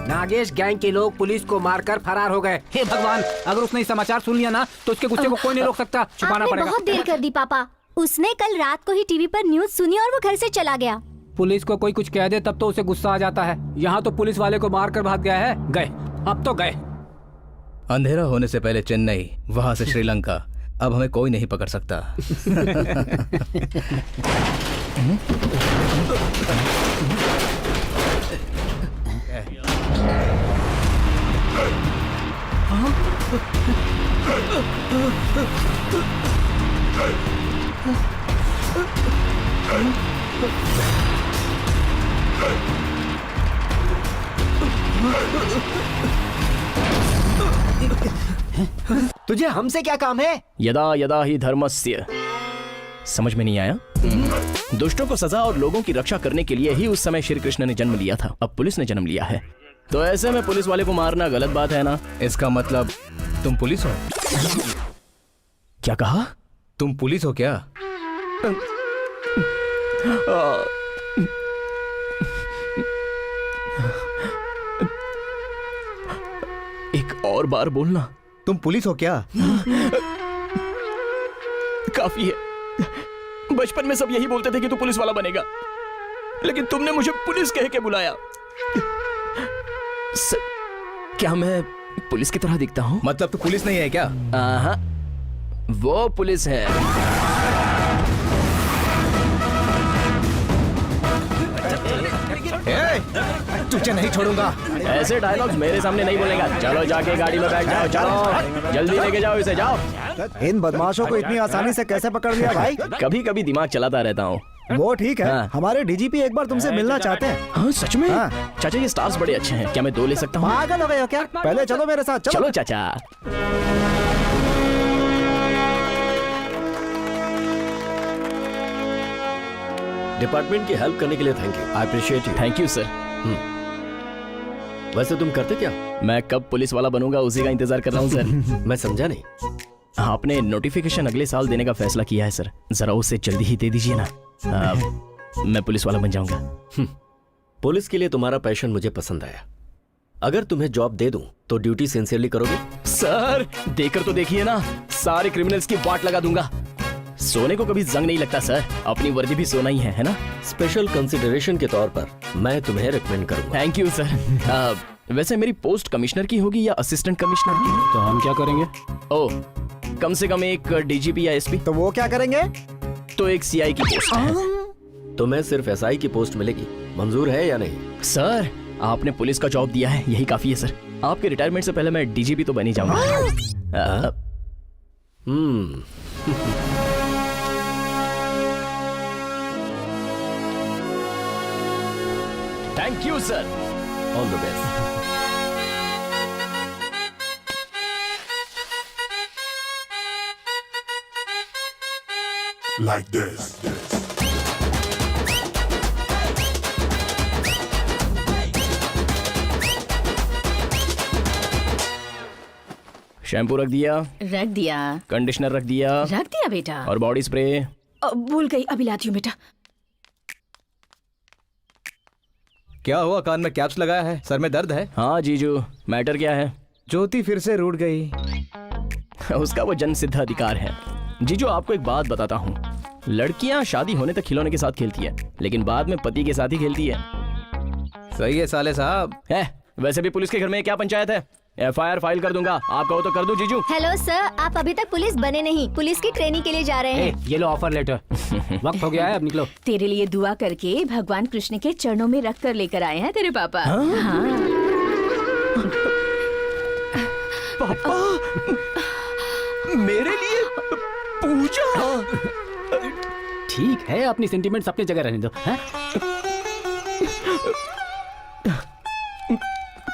Nagesh gang के लोग police को मारकर फरार हो गए। हे भगवान, अगर उसने सही समाचार सुन लिया ना तो उसके गुस्से को कोई नहीं रोक सकता। छुपाना आपने पड़ेगा। बहुत देर कर दी पापा। उसने कल रात को ही टीवी पर न्यूज़ सुनी और वो घर से चला गया। पुलिस को कोई कुछ कह दे तब तो उसे गुस्सा आ जाता है। यहाँ तो पुलिस वाले को मार कर भाग गया है। गए, अब तो गए। अंधेरा होने से पहले चेन्नई, वहां से श्रीलंका। अब हमें कोई नहीं पकड़ सकता। तुझे हमसे क्या काम है? यदा यदा ही धर्मस्य। समझ में नहीं आया? दुष्टों को सजा और लोगों की रक्षा करने के लिए ही उस समय श्री कृष्ण ने जन्म लिया था। अब पुलिस ने जन्म लिया है, तो ऐसे में पुलिस वाले को मारना गलत बात है ना? इसका मतलब तुम पुलिस हो? क्या कहा? तुम पुलिस हो क्या? एक और बार बोलना। तुम पुलिस हो क्या? काफी है। बचपन में सब यही बोलते थे कि तू पुलिस वाला बनेगा, लेकिन तुमने मुझे पुलिस कह के बुलाया। क्या मैं पुलिस की तरह दिखता हूँ? मतलब तू पुलिस नहीं है क्या? वो पुलिस है। तुझे नहीं छोड़ूंगा। ऐसे डायलॉग्स मेरे सामने नहीं बोलेगा। चलो जाके गाड़ी में बैठ जाओ। चलो जल्दी लेके जाओ इसे, जाओ। इन बदमाशों को इतनी आसानी से कैसे पकड़ लिया भाई? कभी कभी दिमाग चलाता रहता हूँ। वो ठीक है। हाँ। हमारे डीजीपी एक बार तुमसे मिलना चाहते हैं। हाँ सच में? हाँ। चाचा ये स्टार्स बड़े अच्छे हैं, क्या मैं 2 ले सकता हूँ? पागल हो गए हो क्या? पहले चलो मेरे साथ। चलो चलो चाचा। डिपार्टमेंट की हेल्प करने के लिए thank you. I appreciate you. Thank you sir. वैसे तुम करते क्या? मैं कब पुलिस वाला बनूंगा उसी का इंतजार कर रहा हूँ सर। मैं समझा नहीं। आपने नोटिफिकेशन अगले साल देने का फैसला किया है सर, जरा उसे जल्दी ही दे दीजिए ना। मैं पुलिस वाला बन जाऊंगा। पुलिस के लिए तुम्हारा पैशन मुझे पसंद आया। अगर तुम्हें जॉब दे दूं तो ड्यूटी सिंसियरली करोगे? सर देकर तो देखिए ना, सारे क्रिमिनल्स की वाट लगा दूंगा। सोने को कभी जंग नहीं लगता सर, अपनी वर्दी भी सोना ही है ना? स्पेशल कंसिडरेशन के तौर पर मैं तुम्हें रिकमेंड करूंगा। Thank you sir. वैसे मेरी पोस्ट कमिश्नर की होगी या असिस्टेंट कमिश्नर की? तो हम क्या करेंगे? ओह, कम से कम एक डीजीपी या एसपी। तो वो क्या करेंगे? तो एक सीआई की पोस्ट है। तुम्हें सिर्फ एसआई की पोस्ट मिलेगी, मंजूर है या नहीं? सर आपने पुलिस का जॉब दिया है, यही काफी है सर। आपके रिटायरमेंट से पहले मैं डीजीपी तो बन ही जाऊंगा। Thank you sir. All the best. Like this. Shampoo रख दिया, रख दिया, कंडीशनर रख दिया, रख दिया बेटा। और बॉडी स्प्रे। भूल गई, अभी लाती हूँ बेटा। क्या हुआ? कान में कैप्स लगाया है, सर में दर्द है? हाँ जीजू, मैटर क्या है? ज्योति फिर से रूठ गई। उसका वो जन्म सिद्ध अधिकार है। जीजू आपको एक बात बताता हूँ, लड़कियाँ शादी होने तक खिलौने के साथ खेलती है, लेकिन बाद में पति के साथ ही खेलती है। सही है साले साहब। वैसे भी पुलिस के घर में क्या पंचायत है? एफआईआर फाइल कर दूंगा। आप कहो तो कर दूं जीजू। हेलो सर, आप अभी तक पुलिस बने नहीं, पुलिस की ट्रेनिंग के लिए जा रहे हैं। ये लो ऑफर लेटर। वक्त हो गया है, अब निकलो। तेरे लिए दुआ करके भगवान कृष्ण के चरणों में रख कर लेकर आए हैं तेरे पापा। हाँ। पापा मेरे लिए पूजा। ठीक है, अपनी सेंटिमेंट्स अपनी जगह रहने दो।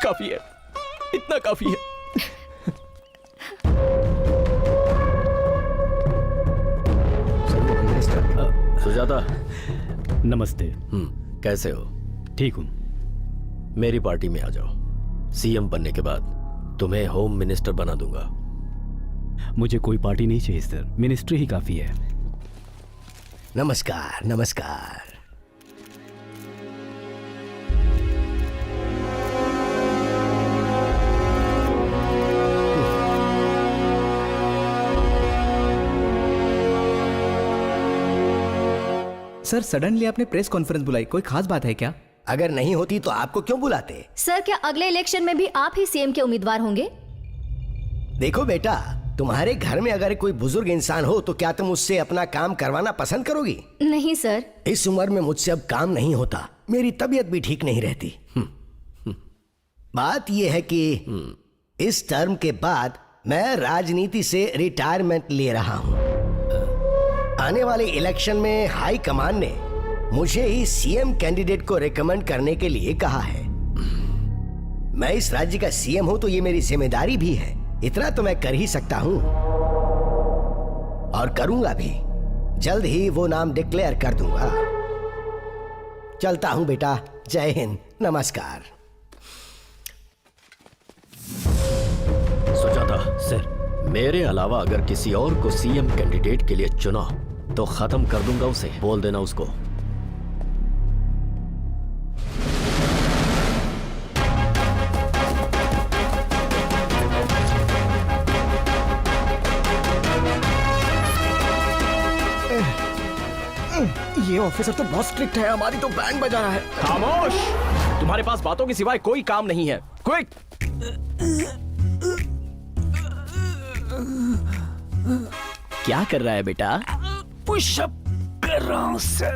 काफी है, इतना काफी है। सुजाता, नमस्ते। कैसे हो? ठीक हूँ। मेरी पार्टी में आ जाओ। सीएम बनने के बाद तुम्हें होम मिनिस्टर बना दूंगा। मुझे कोई पार्टी नहीं चाहिए सर, मिनिस्ट्री ही काफी है। नमस्कार नमस्कार। सर सडनली आपने प्रेस कॉन्फ्रेंस बुलाई, कोई खास बात है क्या? अगर नहीं होती तो आपको क्यों बुलाते? सर क्या अगले इलेक्शन में भी आप ही सीएम के उम्मीदवार होंगे? देखो बेटा, तुम्हारे घर में अगर कोई बुजुर्ग इंसान हो तो क्या तुम उससे अपना काम करवाना पसंद करोगी? नहीं सर। इस उम्र में मुझसे अब काम नहीं होता, मेरी तबीयत भी ठीक नहीं रहती। बात यह है कि इस टर्म के बाद मैं राजनीति से रिटायरमेंट ले रहा हूं। आने वाले इलेक्शन में हाई कमान ने मुझे ही सीएम कैंडिडेट को रिकमेंड करने के लिए कहा है। मैं इस राज्य का सीएम हूं तो ये मेरी जिम्मेदारी भी है, इतना तो मैं कर ही सकता हूं और करूंगा भी। जल्द ही वो नाम डिक्लेयर कर दूंगा। चलता हूं बेटा, जय हिंद, नमस्कार। सुजाता सर, मेरे अलावा अगर किसी और को सीएम कैंडिडेट के लिए चुना तो खत्म कर दूंगा उसे, बोल देना उसको। ये ऑफिसर तो बहुत स्ट्रिक्ट है, हमारी तो बैंड बजा रहा है। खामोश! तुम्हारे पास बातों के सिवाय कोई काम नहीं है। क्विक! क्या कर रहा है बेटा? पुशअप कर रहा हूँ सर।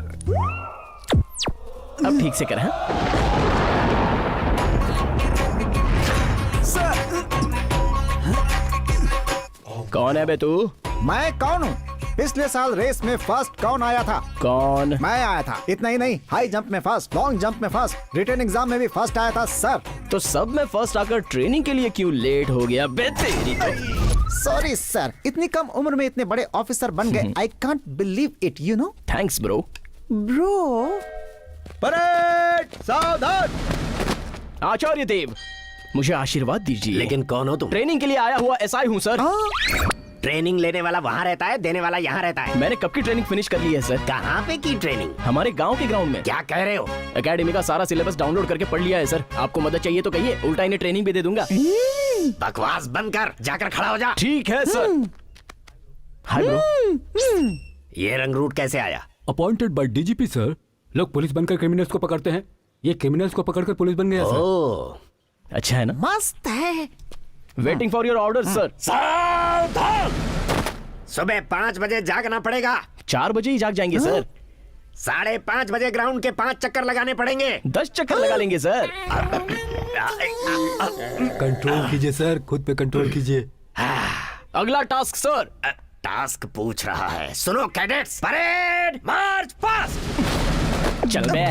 अब ठीक से कर। हाँ? कौन है बे तू? मैं कौन हूँ? पिछले साल रेस में फर्स्ट कौन आया था? कौन? मैं आया था। इतना ही नहीं, हाई जंप में फर्स्ट, लॉन्ग जंप में फर्स्ट, रिटन एग्जाम में भी फर्स्ट आया था सर। तो सब में फर्स्ट आकर ट्रेनिंग के लिए क्यों लेट हो गया बे तेरी तो? सॉरी सर, इतनी कम उम्र में इतने बड़े ऑफिसर बन गए। I can't believe it, you know. Thanks bro. Bro. Parade सावधान। आचार्य देव, मुझे आशीर्वाद दीजिए। लेकिन कौन हो तुम? ट्रेनिंग के लिए आया हुआ एसआई हूँ सर। ट्रेनिंग लेने वाला वहाँ रहता है, देने वाला यहाँ रहता है। मैंने कब की ट्रेनिंग फिनिश कर ली है सर। कहाँ पे की ट्रेनिंग? हमारे गांव के ग्राउंड में। क्या कह रहे हो? एकेडमी का सारा सिलेबस डाउनलोड करके पढ़ लिया है सर। आपको मदद चाहिए तो कहिए, उल्टा इन्हें ट्रेनिंग भी दे दूंगा। बकवास बंद कर, जाकर खड़ा हो जा। ठीक है सर। Hi bro. ये रंग रूट कैसे आया? Appointed by DGP sir. लोग पुलिस बनकर क्रिमिनल्स को पकड़ते हैं, ये क्रिमिनल्स को पकड़कर पुलिस बन गया सर। ओह, अच्छा है ना? मस्त है। Waiting for your order sir. सावधान! सुबह 5 बजे जागना पड़ेगा। 4 बजे ही जाग जाएंगे सर। 5:30 बजे ग्राउंड के 5 चक्कर लगाने पड़ेंगे। 10 चक्कर लगा लेंगे सर। कंट्रोल कीजिए सर, खुद पे कंट्रोल कीजिए। अगला टास्क सर। टास्क पूछ रहा है। सुनो कैडेट्स, परेड मार्च पास्ट। चल बे।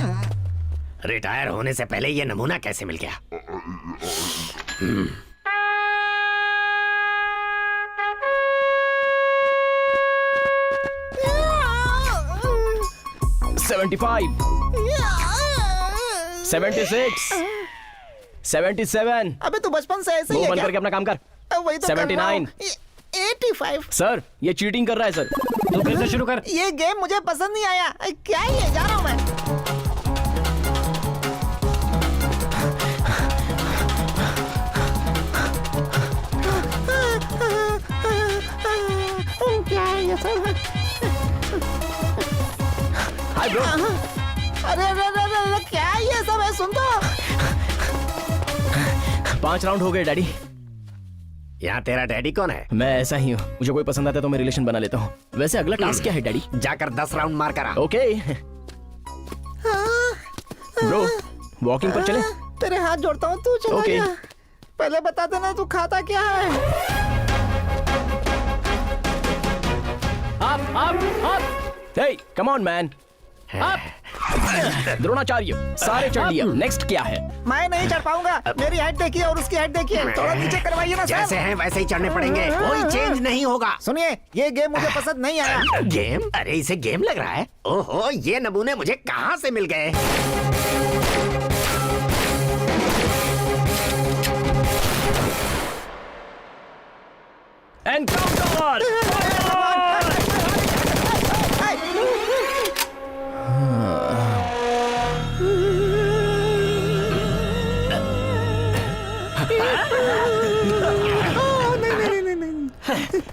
रिटायर होने से पहले ये नमूना कैसे मिल गया? 75, 76, 77। अबे तू बचपन से ऐसे ही मुंह है बंद क्या? करके अपना काम कर। वही तो कर रहा हूँ। 79। 85। सर ये चीटिंग कर रहा है सर। तो फिर से शुरू कर। ये गेम मुझे पसंद नहीं आया। क्या ये, जा रहा हूँ मैं। क्या है ये सब? Hi bro. अरे क्या है ये सब है? सुन तो। 5 राउंड हो गए डैडी। यहाँ तेरा डैडी कौन है? मैं ऐसा ही हूँ, मुझे कोई पसंद आता है तो मैं रिलेशन बना लेता हूँ। वैसे अगला टास्क क्या है डैडी? जाकर 10 राउंड मार कर आ। ओके ब्रो, वॉकिंग पर चले? तेरे हाथ जोड़ता हूँ, तू चला Okay. जा। पहले बता देना तू खाता क्या है। up। Hey, come on man। up। Dronacharya, सारे चढ़ लिया। नेक्स्ट क्या है? मैं नहीं चढ़ पाऊंगा। मेरी हाइट देखिए और उसकी हाइट देखिए, थोड़ा नीचे करवाइए ना जैसे सर। हैं वैसे ही चढ़ने पड़ेंगे, कोई चेंज नहीं होगा। सुनिए, ये गेम मुझे पसंद नहीं आया। गेम? अरे इसे गेम लग रहा है। ओहो, ये नमूने मुझे कहाँ से मिल गए? एनकाउंटर।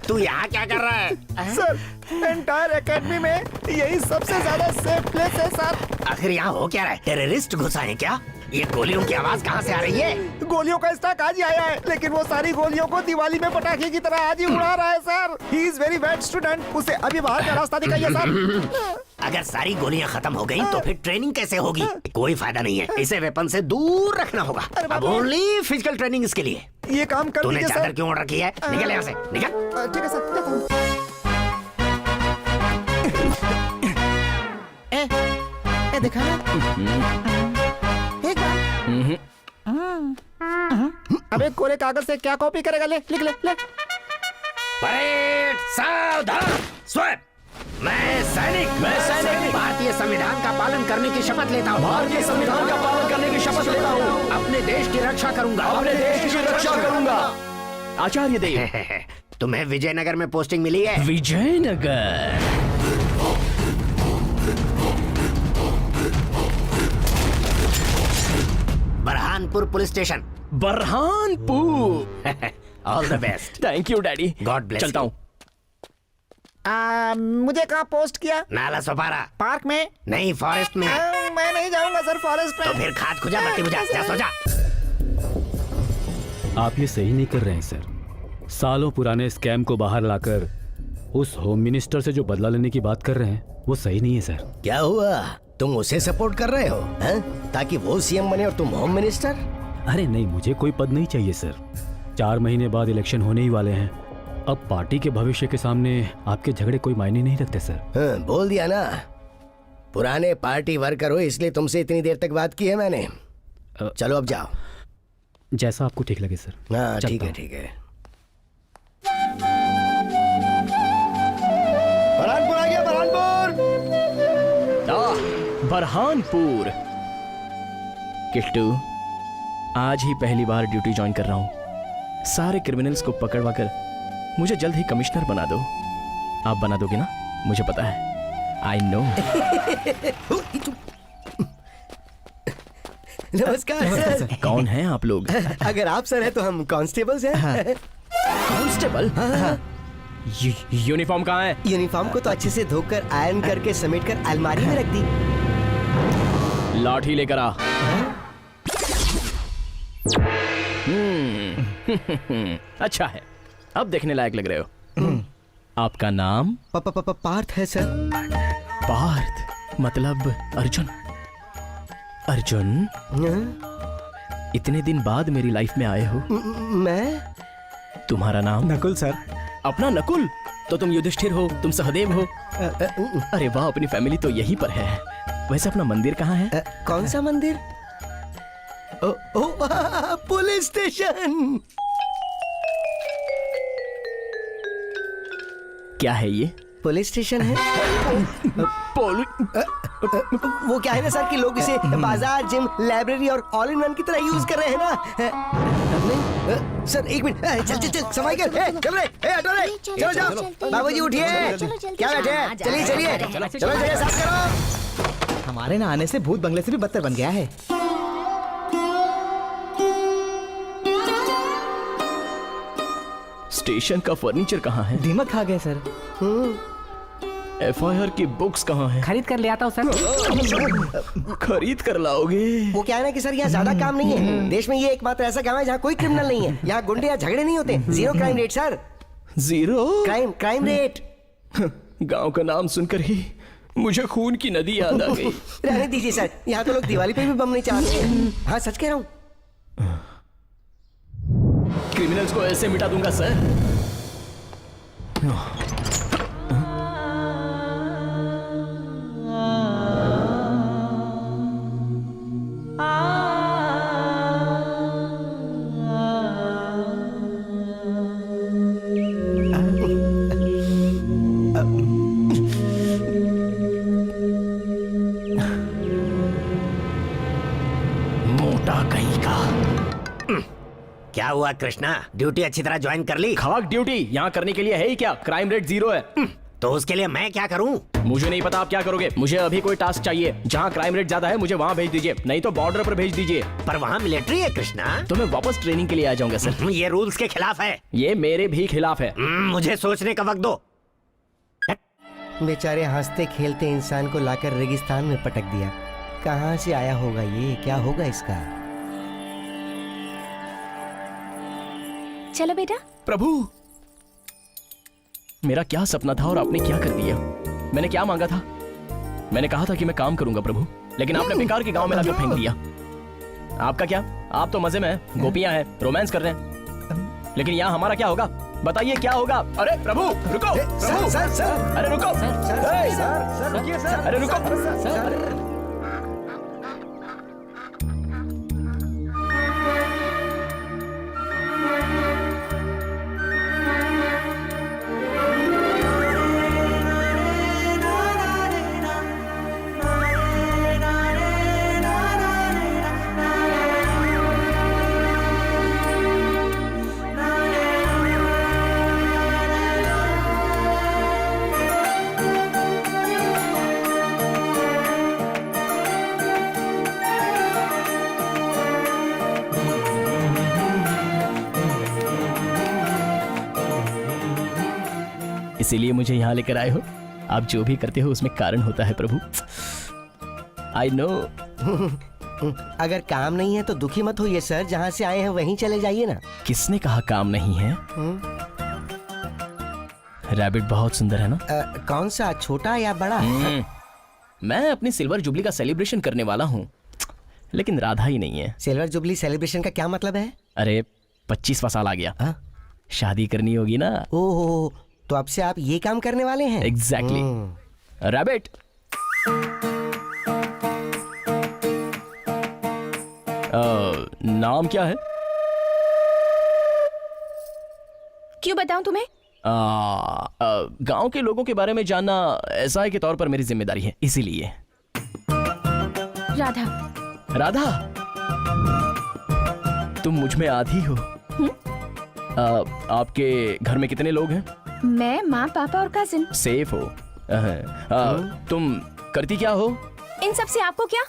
तू यहाँ क्या कर रहा है? सर एंटायर एकेडमी में यही सबसे ज्यादा सेफ प्लेस है सर। आखिर यहाँ हो क्या रहा है? टेररिस्ट घुसा है क्या? ये गोलियों की आवाज कहाँ से आ रही है? गोलियों का स्टॉक आज ही आया है, लेकिन वो सारी गोलियों को दिवाली में पटाखे की तरह आज ही उड़ा रहा है sir. He is very bad student, उसे अभी बाहर का रास्ता दिखाइए सर। अगर सारी गोलियां खत्म हो गई तो फिर ट्रेनिंग कैसे होगी? कोई फायदा नहीं है, इसे वेपन से दूर रखना होगा। अब ओनली फिजिकल ट्रेनिंग इसके लिए। ये काम कर तूने दीजिए चादर सर। क्यों ओढ़ रखी है? निकल यहाँ से, निकल। ठीक है सर, जाता हूँ। देखा ना? एक बार। अबे कोरे कागज से क्या कॉपी करेगा? ले लिख ले ले। परेड सावधान स्वैप। मैं सैनिक भारतीय संविधान का पालन करने की शपथ लेता हूँ। भारतीय संविधान का पालन करने की शपथ लेता हूँ। अपने देश की रक्षा करूंगा। अपने देश की रक्षा करूंगा। आचार्य देव। तुम्हें विजयनगर में पोस्टिंग मिली है? Vijayanagar. Burhanpur police station. Burhanpur. All the best. Thank you daddy. God bless. चलता हूँ। मुझे कहाँ पोस्ट किया? नाला सोपारा। पार्क में? नहीं, फॉरेस्ट में। मैं नहीं जाऊंगा सर फॉरेस्ट में। तो फिर खाद खुजा, बत्ती बुझा, जा सो जा। आप ये सही नहीं कर रहे हैं सर। सालों पुराने स्कैम को बाहर लाकर उस होम मिनिस्टर से जो बदला लेने की बात कर रहे हैं वो सही नहीं है सर। क्या हुआ? तुम उसे सपोर्ट कर रहे हो हैं? ताकि वो सीएम बने और तुम होम मिनिस्टर? अरे नहीं, मुझे कोई पद नहीं चाहिए सर। 4 महीने बाद इलेक्शन होने ही वाले हैं। अब पार्टी के भविष्य के सामने आपके झगड़े कोई मायने नहीं रखते सर। हाँ, बोल दिया ना। पुराने पार्टी वर्कर हो इसलिए तुमसे इतनी देर तक बात की है मैंने। चलो अब जाओ। जैसा आपको ठीक लगे सर। हाँ ठीक चलता है हूं। ठीक है। बरहानपुर आ गया, बरहानपुर। बरहानपुर। किट्टू, आज ही पहली बार ड्यूटी ज्वाइन कर रहा हूँ। सारे क्रिमिनल्स को पकड़वा कर मुझे जल्द ही कमिश्नर बना दो। आप बना दोगे ना? मुझे पता है। I know. नमस्कार सर। कौन हैं आप लोग? अगर आप सर हैं तो हम कांस्टेबल्स हैं। कांस्टेबल? यूनिफॉर्म कहाँ है? यूनिफॉर्म को तो अच्छे से धोकर आयरन करके समेट कर अलमारी में रख दी। लाठी लेकर आ। अच्छा है, अब देखने लायक लग रहे हो। आपका नाम? पार्थ है सर। पार्थ मतलब अर्जुन। अर्जुन, इतने दिन बाद मेरी लाइफ में आए हो। मैं? तुम्हारा नाम? नकुल सर। अपना नकुल? तो तुम युधिष्ठिर हो, तुम सहदेव हो। अरे वाह, अपनी फैमिली तो यहीं पर है। वैसे अपना मंदिर कहाँ है? कौन सा मंदिर? Police station. क्या है ये? पुलिस स्टेशन है। वो क्या है ना सर कि लोग इसे बाजार, जिम, लाइब्रेरी और ऑल इन वन की तरह यूज कर रहे हैं ना। सर एक मिनट, चल चल चल सफाई कर। चल रे, हटो रे, चलो जाओ। बाबूजी उठिए, क्या बैठे हैं? चलिए चलिए, चलो जगह साफ करो। हमारे ना आने से भूत बंगले से भी बदतर बन गया है। स्टेशन का फर्नीचर कहाँ है? दीमक खा गए सर। FIR की बुक्स कहाँ है? खरीद कर ले आता हूँ सर। खरीद कर लाओगे? वो क्या है ना कि सर यहाँ ज्यादा काम नहीं है। देश में ये एकमात्र ऐसा गांव है जहाँ कोई क्रिमिनल नहीं है। यहाँ गुंडे या झगड़े नहीं होते। 0 crime rate sir. 0 crime rate. गांव का नाम सुनकर ही मुझे खून की नदी याद आ गई। रहने दीजिए सर, यहाँ तो लोग दिवाली पे भी बम नहीं चाहते। हाँ सच कह रहा हूँ। क्रिमिनल्स को ऐसे मिटा दूंगा सर। मोटा कहीं का। क्या हुआ कृष्णा, ड्यूटी अच्छी तरह ज्वाइन कर ली? खाक ड्यूटी यहाँ करने के लिए है ही क्या? क्राइम रेट 0 है। तो उसके लिए मैं क्या करूं? मुझे नहीं पता आप क्या करोगे। मुझे अभी कोई टास्क चाहिए जहाँ क्राइम रेट ज्यादा है। मुझे वहाँ भेज दीजिए, नहीं तो बॉर्डर पर भेज दीजिए। पर वहाँ मिलिट्री है कृष्णा। तो मैं वापस ट्रेनिंग के लिए आ जाऊंगा सर। ये रूल्स के खिलाफ है। ये मेरे भी खिलाफ है। मुझे सोचने का वक्त दो। बेचारे हंसते खेलते इंसान को लाकर रेगिस्तान में पटक दिया। कहाँ से आया होगा ये, क्या होगा इसका? चलो बेटा। प्रभु, मेरा क्या सपना था और आपने क्या कर दिया? मैंने क्या मांगा था? मैंने कहा था कि मैं काम करूंगा प्रभु, लेकिन आपने बेकार के गांव में लाकर फेंक दिया। आपका क्या? आप तो मजे में हैं, गोपियां हैं, रोमांस कर रहे हैं, लेकिन यहाँ हमारा क्या होगा? बताइए क्या होगा? अरे प्रभु रुको, प्रभु सर अरे रुको, रुकिए सर, अरे रुको। इसीलिए मुझे यहाँ लेकर आए हो। आप जो भी करते हो उसमें कारण होता है प्रभु। I know. अगर काम नहीं है तो दुखी मत होइए सर, जहाँ से आए हैं वहीं चले जाइए ना। किसने कहा काम नहीं है? रैबिट बहुत सुंदर है ना? कौन सा, छोटा या बड़ा? मैं अपनी सिल्वर जुबली का सेलिब्रेशन करने वाला हूँ, लेकिन राधा ही नहीं है। सिल्वर जुबली सेलिब्रेशन का क्या मतलब है? अरे 25वां साल आ गया, शादी करनी होगी ना। ओह, तो अब से आप ये काम करने वाले हैं? एग्जैक्टली। रैबिट, नाम क्या है? क्यों बताऊं तुम्हें? गांव के लोगों के बारे में जानना एसआई के तौर पर मेरी जिम्मेदारी है, इसीलिए। राधा। राधा, तुम मुझ में आधी हो। आपके घर में कितने लोग हैं? मैं, माँ, पापा और कजिन। सेफ हो। तुम करती क्या हो? इन सब से आपको क्या?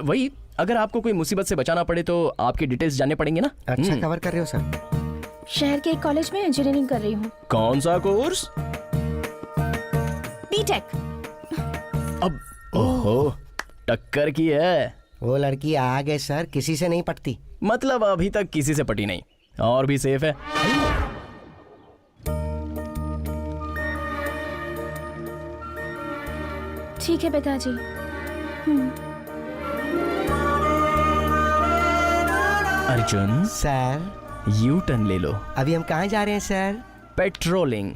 वही, अगर आपको कोई मुसीबत से बचाना पड़े तो आपके डिटेल्स जानने पड़ेंगे ना। अच्छा कवर कर रहे हो सर। शहर के एक कॉलेज में इंजीनियरिंग कर रही हूँ। कौन सा कोर्स? बीटेक। अब ओहो, टक्कर की है। वो लड़की आगे सर, किसी से नहीं पटती। मतलब अभी तक किसी से पटी नहीं, और भी सेफ है। ठीक है पिताजी। अर्जुन सर, यू टर्न ले लो। अभी हम कहाँ जा रहे हैं सर? पेट्रोलिंग।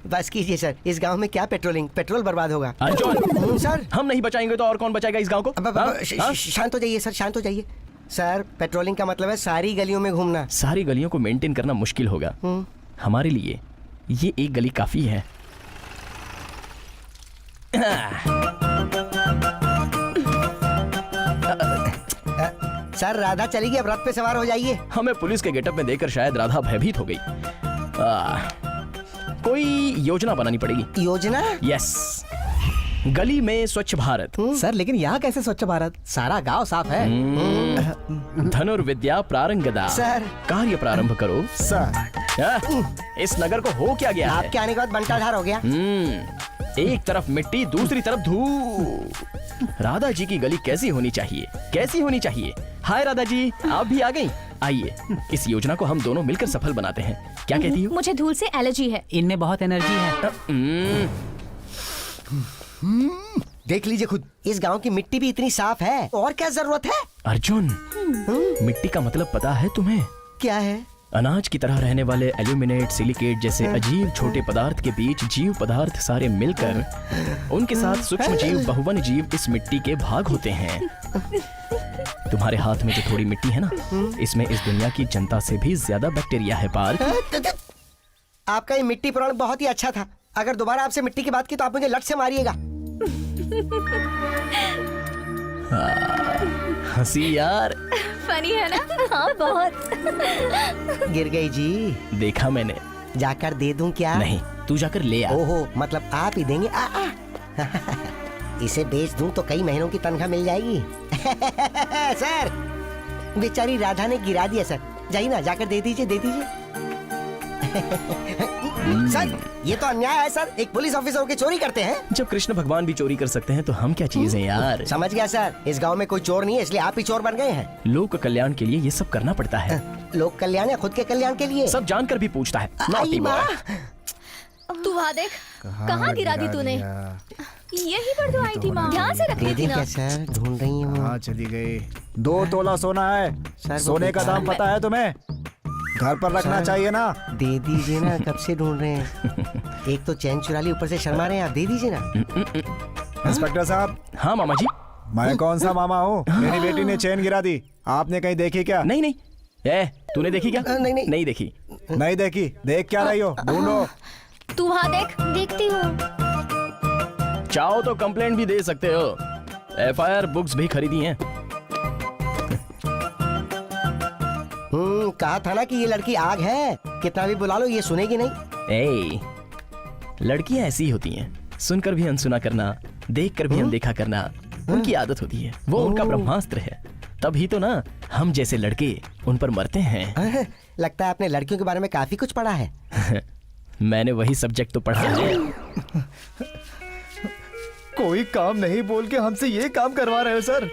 बस कीजिए सर, इस गांव में क्या पेट्रोलिंग, पेट्रोल बर्बाद होगा। अर्जुन, सर, हम नहीं बचाएंगे तो और कौन बचाएगा इस गांव को? शांत हो जाइए सर, शांत हो जाइए। सर, पेट्रोलिंग का मतलब है सारी गलियों में घूमना। सारी गलियों को मेंटेन करना मुश्किल होगा। हमारे लिए ये एक गली काफी है। सर, राधा चलेगी, अब रथ पे सवार हो जाइए। हमें पुलिस के गेटअप में देखकर शायद राधा भयभीत हो गई। कोई योजना बनानी पड़ेगी। योजना? यस, गली में स्वच्छ भारत। सर, लेकिन यहाँ कैसे स्वच्छ भारत? सारा गांव साफ है। धनुर्विद्या प्रारंगदा। सर, कार्य प्रारंभ करो। सर, इस नगर को हो क्या गया है? आपके आने के बाद बंटाधार हो गया। एक तरफ मिट्टी, दूसरी तरफ धूल। राधा जी की गली कैसी होनी चाहिए, कैसी होनी चाहिए? हाय राधा जी, आप भी आ गई। आइए, इस योजना को हम दोनों मिलकर सफल बनाते हैं। क्या कहती हो? मुझे धूल से एलर्जी है। इनमें बहुत एनर्जी है। देख लीजिए खुद, इस गांव की मिट्टी भी इतनी साफ है, और क्या जरूरत है? अर्जुन, मिट्टी का मतलब पता है तुम्हें? क्या है? अनाज की तरह रहने वाले एल्यूमिनेट, सिलिकेट जैसे अजीब छोटे पदार्थ के बीच जीव पदार्थ सारे मिलकर उनके साथ सूक्ष्म जीव, बहुवन जीव इस मिट्टी के भाग होते हैं। तुम्हारे हाथ में जो थोड़ी मिट्टी है ना, इसमें इस दुनिया की जनता से भी ज्यादा बैक्टीरिया है पार्थ। आपका ये मिट्टी पुराण बहुत ही अच्छा था। अगर दोबारा आपसे मिट्टी की बात की तो आप मुझे लट से मारिएगा। हंसी यार। फनी है ना? हाँ बहुत। गिर गई जी। देखा मैंने। जाकर दे दूं क्या? नहीं, तू जाकर ले आ। ओहो, मतलब आप ही देंगे? इसे बेच दूं तो कई महीनों की तनख्वाह मिल जाएगी। सर, बेचारी राधा ने गिरा दिया सर। जाइए ना, जाकर दे दीजिए, दे दीजिए। सर ये तो अन्याय है सर, एक पुलिस ऑफिसर के चोरी करते हैं। जब कृष्ण भगवान भी चोरी कर सकते हैं तो हम क्या चीज हैं यार। समझ गया सर, इस गांव में कोई चोर नहीं है इसलिए आप ही चोर बन गए हैं। लोक कल्याण के लिए ये सब करना पड़ता है। लोक कल्याण या खुद के कल्याण के लिए? सब जानकर भी पूछता है। Naughty boy। तू वहाँ देख, कहाँ गिरा दी तूने? यही पर तो आई थी माँ, ध्यान से रख दीदी क्या सर ढूंढ रही हूँ। हाँ चली गई। 2 तोला सोना है। सोने का दाम पता है तुम्हें? घर पर रखना चाहिए ना। दे दीजिए ना, कब से ढूंढ रहे हैं। एक तो चैन चुरा ली, ऊपर से शर्मा रहे हैं आप, दे दीजिए ना। इंस्पेक्टर साहब। हाँ मामा जी। मैं कौन सा मामा हूँ? मेरी बेटी ने चेन गिरा दी, आपने कहीं देखी क्या? नहीं नहीं। तूने देखी क्या? नहीं। नहीं देखी। नहीं देखी? देख क्या रही हो? ढूंढो। तू वहाँ देख। देखती हूँ। चाहो तो कंप्लेंट भी दे सकते हो। FIR बुक्स भी खरीदी हैं। कहा था ना कि ये लड़की आग है, कितना भी बुला लो ये सुनेगी नहीं। लड़कियां ऐसी ही होती हैं, सुनकर भी अनसुना करना, देखकर भी अनदेखा करना उनकी आदत होती है। वो उनका ब्रह्मास्त्र है। तभी तो ना हम जैसे लड़के उन पर मरते हैं। लगता है आपने लड़कियों के बारे में काफी कुछ पढ़ा है। मैंने वही सब्जेक्ट तो पढ़ा है। कोई काम नहीं बोल के हमसे ये काम करवा रहे हो सर?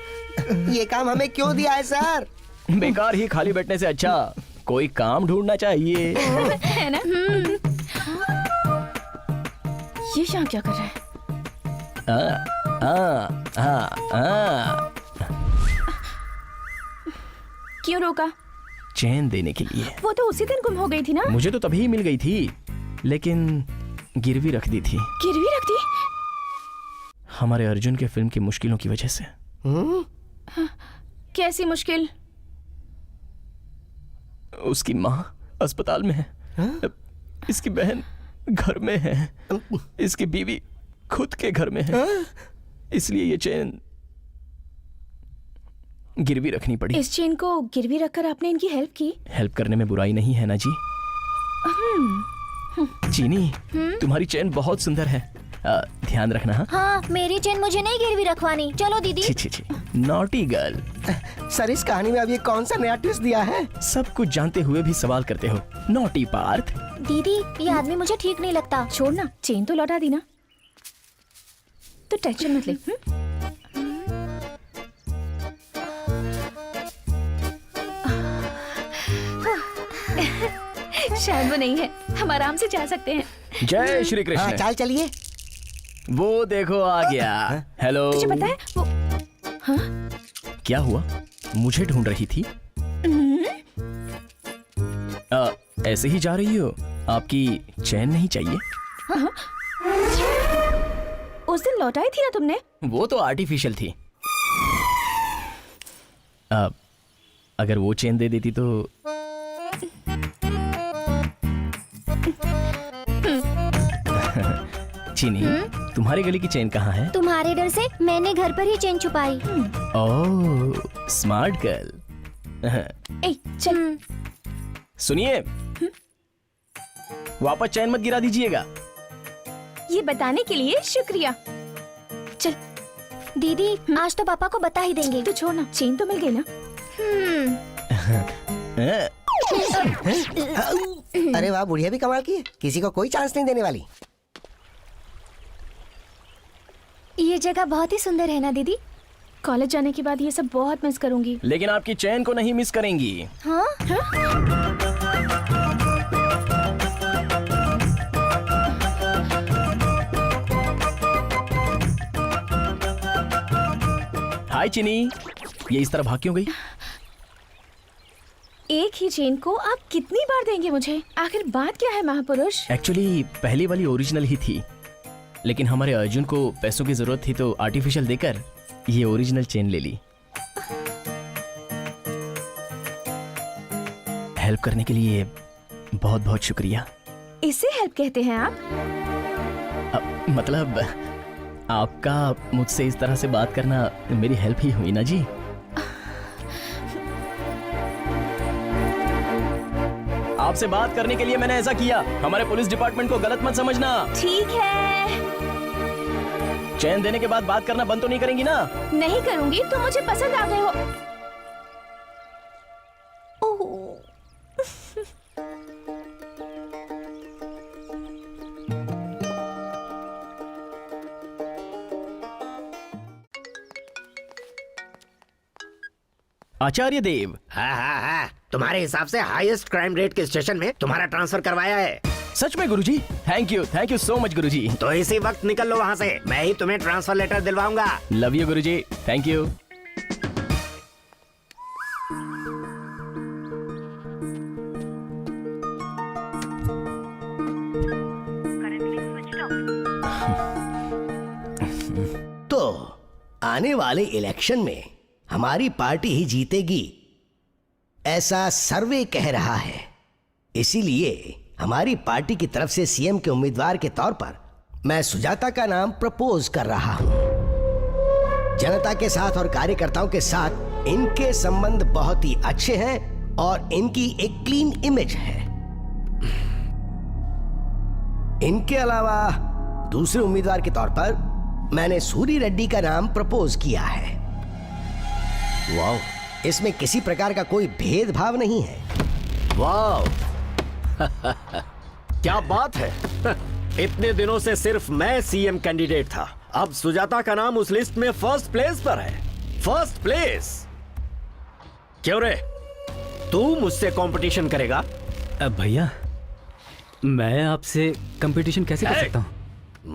ये काम हमें क्यों दिया है सर? बेकार ही खाली बैठने से अच्छा कोई काम ढूंढना चाहिए। है ना? ये शाम क्या कर रहा है? क्यों रोका? चैन देने के लिए। वो तो उसी दिन गुम हो गई थी ना। मुझे तो तभी मिल गई थी, लेकिन गिरवी रख दी थी। गिरवी रख दी? हमारे अर्जुन के फिल्म की मुश्किलों की वजह से। कैसी मुश्किल? उसकी माँ अस्पताल में है। इसकी बहन घर में है। इसकी बीवी खुद के घर में है। इसलिए ये चेन गिरवी रखनी पड़ी। इस चेन को गिरवी रखकर आपने इनकी हेल्प की? हेल्प करने में बुराई नहीं है ना जी। चीनी, तुम्हारी चेन बहुत सुंदर है। ध्यान रखना। हाँ, मेरी चेन मुझे नहीं गिरवी रखवानी। चलो दीदी। छी नॉटी गर्ल। सर इस कहानी में अब ये कौन सा नया ट्विस्ट दिया है? सब कुछ जानते हुए भी सवाल करते हो। नॉटी पार्थ। दीदी ये आदमी मुझे ठीक नहीं लगता। छोड़ना, चेन तो लौटा दी ना, तो टेंशन मत ले। शायद वो नहीं है, हम आराम से जा सकते हैं। जय श्री हाँ कृष्ण। चाल चलिए। वो देखो आ गया। हेलो। तुझे पता है वो? क्या हुआ? मुझे ढूंढ रही थी? ऐसे ही जा रही हो? आपकी चैन नहीं चाहिए? उस दिन लौटाई थी ना तुमने? वो तो आर्टिफिशियल थी। अगर वो चेन दे देती तो। चीनी, तुम्हारे गले की चेन कहाँ है? तुम्हारे डर से मैंने घर पर ही चेन छुपाई। Oh smart girl. ए चल। सुनिए, वापस चैन मत गिरा दीजिएगा। ये बताने के लिए शुक्रिया। चल दीदी आज तो पापा को बता ही देंगे। तू छोड़ना, चेन तो मिल गई ना। अरे वाह, बुढ़िया भी कमाल की है, किसी को कोई चांस नहीं देने वाली। ये जगह बहुत ही सुंदर है ना दीदी? कॉलेज जाने के बाद ये सब बहुत मिस करूंगी। लेकिन आपकी चैन को नहीं मिस करेंगी। हाँ? हाय चिनी, ये इस तरह भाग क्यों गई? एक ही चेन को आप कितनी बार देंगे मुझे? आखिर बात क्या है महापुरुष? एक्चुअली पहली वाली ओरिजिनल ही थी, लेकिन हमारे अर्जुन को पैसों की जरूरत थी तो आर्टिफिशियल देकर ये ओरिजिनल चेन ले ली। हेल्प करने के लिए बहुत बहुत शुक्रिया। इसे हेल्प कहते हैं आप? मतलब आपका मुझसे इस तरह से बात करना मेरी हेल्प ही हुई ना जी। आपसे बात करने के लिए मैंने ऐसा किया। हमारे पुलिस डिपार्टमेंट को गलत मत समझना। ठीक है। चैन देने के बाद बात करना बंद तो नहीं करेंगी ना? नहीं करूंगी, तो मुझे पसंद आ गए हो। आचार्य देव। हाँ, तुम्हारे हिसाब से हाईएस्ट क्राइम रेट के स्टेशन में तुम्हारा ट्रांसफर करवाया है। सच में गुरुजी? थैंक यू सो मच गुरुजी। तो इसी वक्त निकल लो वहाँ से, मैं ही तुम्हें ट्रांसफर लेटर दिलवाऊंगा। Love you Guruji, thank you. तो आने वाले इलेक्शन में हमारी पार्टी ही जीतेगी, ऐसा सर्वे कह रहा है। इसीलिए हमारी पार्टी की तरफ से सीएम के उम्मीदवार के तौर पर मैं सुजाता का नाम प्रपोज कर रहा हूं। जनता के साथ और कार्यकर्ताओं के साथ इनके संबंध बहुत ही अच्छे हैं और इनकी एक क्लीन इमेज है। इनके अलावा दूसरे उम्मीदवार के तौर पर मैंने सूरी रेड्डी का नाम प्रपोज किया है। वाओ, इसमें किसी प्रकार का कोई भेदभाव नहीं है। वाह क्या बात है। इतने दिनों से सिर्फ मैं सीएम कैंडिडेट था, अब सुजाता का नाम उस लिस्ट में फर्स्ट प्लेस पर है। First place. क्यों रे, तू मुझसे कंपटीशन करेगा? अब भैया मैं आपसे कंपटीशन कैसे कर सकता हूँ?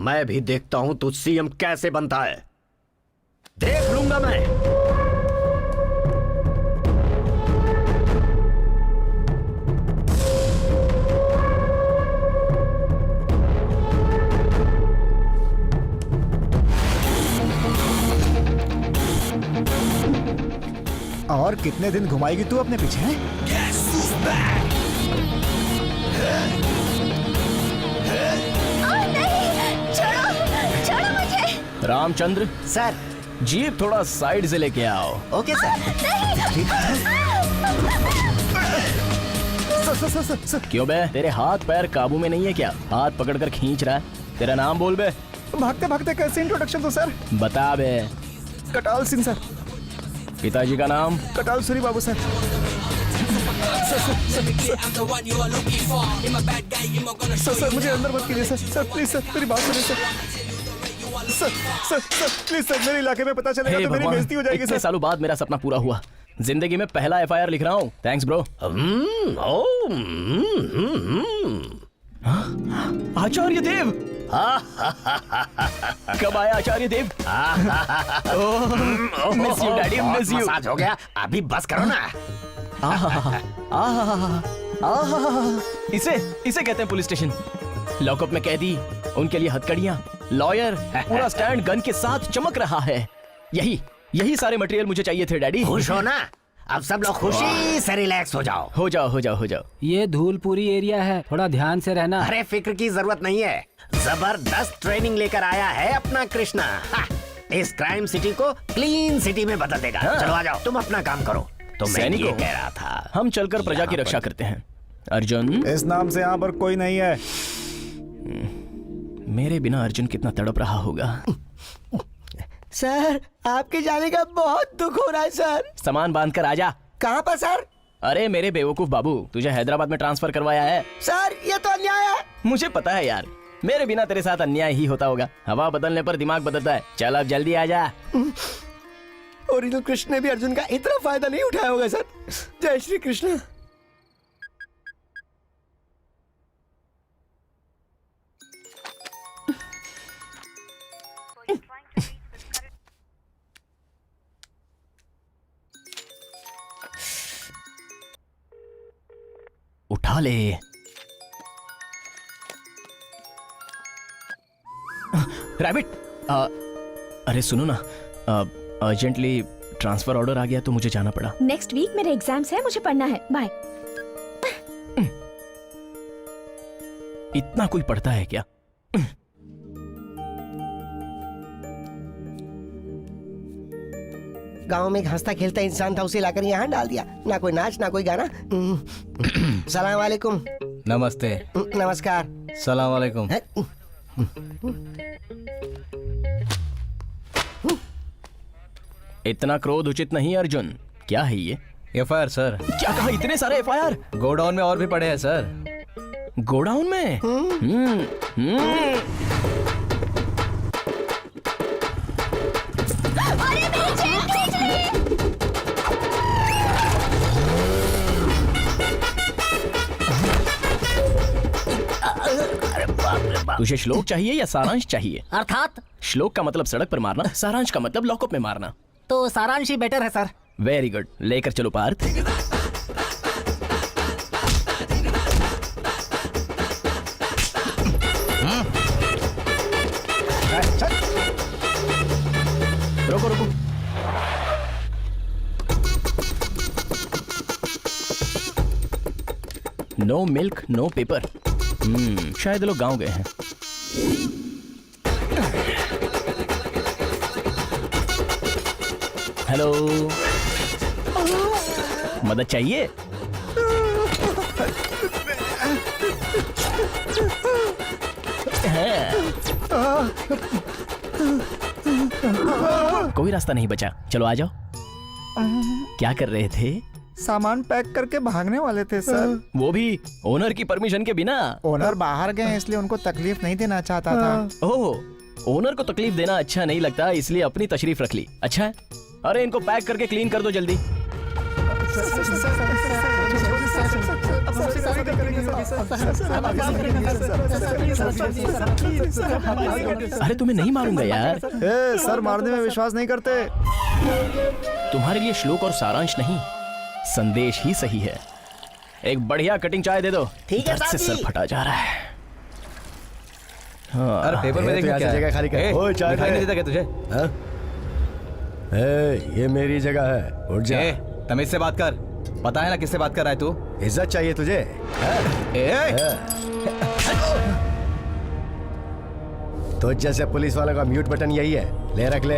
मैं भी देखता हूं तू सीएम कैसे बनता है, देख लूंगा मैं। और कितने दिन घुमाएगी तू अपने पीछे हैं? छोड़ो मुझे। रामचंद्र सर। जीप थोड़ा साइड से लेके आओ। Okay sir. सर। क्यों बे, तेरे हाथ पैर काबू में नहीं है क्या? हाथ पकड़कर खींच रहा है। तेरा नाम बोल बे। भागते भागते कैसे इंट्रोडक्शन दो सर? बता बे। कटाल सिंह सर। पिताजी का नाम? कटाल सूरी बाबू सर। सर मुझे अंदर मत कीजिए सर। सर प्लीज सर, मेरी बात सुनिए सर। सर प्लीज सर, मेरे इलाके में पता चलेगा तो मेरी बेइज्जती हो जाएगी इतने सर। सालों बाद मेरा सपना पूरा हुआ। जिंदगी में पहला एफआईआर लिख रहा हूँ। Thanks bro. आचार्य देव। कब आया Acharya Dev? Miss you daddy, miss you. Massage हो गया, अभी बस करो ना। इसे कहते हैं पुलिस स्टेशन। लॉकअप में कैदी, उनके लिए हथकड़ियां, लॉयर, पूरा स्टैंड गन के साथ चमक रहा है। यही सारे मटेरियल मुझे चाहिए थे डैडी। खुश हो ना? अब सब लोग खुशी से रिलैक्स हो जाओ। हो जाओ। ये धूलपुरी एरिया है, थोड़ा ध्यान से रहना। अरे फिक्र की जरूरत नहीं है, जबरदस्त ट्रेनिंग लेकर आया है अपना कृष्णा। इस क्राइम सिटी को क्लीन सिटी में बदल देगा। चलो आ जाओ, तुम अपना काम करो। तो मैं ये कह रहा था, हम चलकर प्रजा की रक्षा करते हैं। अर्जुन, इस नाम से यहाँ पर कोई नहीं है। मेरे बिना अर्जुन कितना तड़प रहा होगा। सर आपके जाने का बहुत दुख हो रहा है सर। सामान बांध कर आजा। कहाँ पर सर? अरे मेरे बेवकूफ बाबू, तुझे हैदराबाद में ट्रांसफर करवाया है। सर ये तो अन्याय है। मुझे पता है यार, मेरे बिना तेरे साथ अन्याय ही होता होगा। हवा बदलने पर दिमाग बदलता है। चल अब जल्दी आ जा। ओरिजिनल कृष्ण ने भी अर्जुन का इतना फायदा नहीं उठाया होगा सर। जय श्री कृष्ण। उठा ले। रैबिट, अरे सुनो ना, अर्जेंटली ट्रांसफर ऑर्डर आ गया तो मुझे जाना पड़ा। नेक्स्ट वीक मेरे एग्जाम्स है, मुझे पढ़ना है। बाय। इतना कोई पढ़ता है क्या? गांव में एक हंसता खेलता इंसान था, उसे लाकर यहाँ डाल दिया। ना कोई नाच ना कोई गाना। सलाम वालेकुम। नमस्ते। नमस्कार। सलाम वालेकुम। इतना क्रोध उचित नहीं अर्जुन। क्या है ये? FIR sir. क्या कहा? इतने सारे एफआईआर? गोडाउन में और भी पड़े हैं सर। गोडाउन में? अरे मेरी चेन खींच ली। तुझे श्लोक चाहिए या सारांश चाहिए? अर्थात श्लोक का मतलब सड़क पर मारना, सारांश का मतलब लॉकअप में मारना। तो सारांश ही बेटर है सर। वेरी गुड, लेकर चलो पार्थ। रुको रुको, नो मिल्क नो पेपर। शायद लोग गांव गए हैं। हेलो, मदद चाहिए? कोई रास्ता नहीं बचा, चलो आ जाओ। क्या कर रहे थे? सामान पैक करके भागने वाले थे सर। वो भी ओनर की परमिशन के बिना? ओनर बाहर गए हैं, इसलिए उनको तकलीफ नहीं देना चाहता था। ओह, ओनर को तकलीफ देना अच्छा नहीं लगता, इसलिए अपनी तशरीफ रख ली। अच्छा है। अरे इनको पैक करके क्लीन कर दो जल्दी। अरे तुम्हें नहीं मारूंगा यार। सर मारने में विश्वास नहीं करते। तुम्हारे लिए श्लोक और सारांश नहीं, संदेश ही सही है। एक बढ़िया कटिंग चाय दे दो। ठीक है दर्द से साहब सर फटा जा रहा है। अरे पेपर में देखो क्या जगह खाली कर। ओए, चाय दिखाई दे। नहीं देता क्या तुझे? हाँ? ये मेरी जगह है, उठ जा। तमीज से बात कर। पता है ना किससे बात कर रहा है तू? इज्जत चाहिए तुझे? तो जैसे पुलिस वालों का म्यूट बटन यही है, ले रख ले।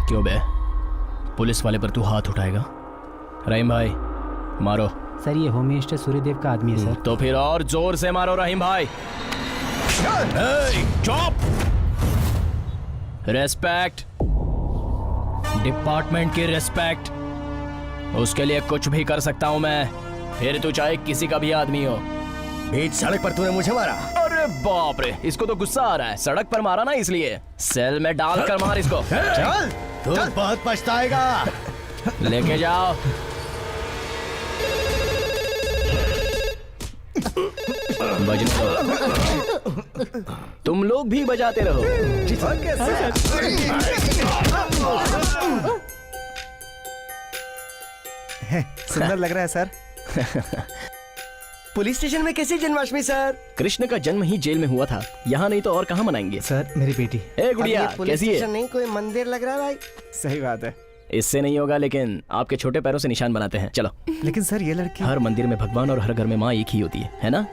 क्यों बे, पुलिस वाले पर तू हाथ उठाएगा? रहीम भाई मारो। सर ये होम मिनिस्टर सूर्यदेव का आदमी है सर। तो फिर और जोर से मारो रहीम भाई। चुप। रेस्पेक्ट, डिपार्टमेंट की रेस्पेक्ट, उसके लिए कुछ भी कर सकता हूं मैं, फिर तू चाहे किसी का भी आदमी हो। बीच सड़क पर तूने मुझे मारा। अरे बाप रे, इसको तो गुस्सा आ रहा है। सड़क पर मारा ना, इसलिए सेल में डाल कर मार इसको। चल, तू बहुत पछताएगा। लेके जाओ। बजने दो। तुम लोग भी बजाते रहो। सुंदर लग रहा है सर। पुलिस स्टेशन में कैसी जन्माष्टमी सर? कृष्ण का जन्म ही जेल में हुआ था, यहाँ नहीं तो और कहाँ मनाएंगे? सर मेरी बेटी। ए गुड़िया, अब ये पुलिस कैसी है? स्टेशन नहीं, कोई मंदिर लग रहा है भाई। सही बात है। इससे नहीं होगा, लेकिन आपके छोटे पैरों से निशान बनाते हैं। चलो। लेकिन सर ये लड़की। हर मंदिर में भगवान और हर घर में माँ एक ही होती है ना?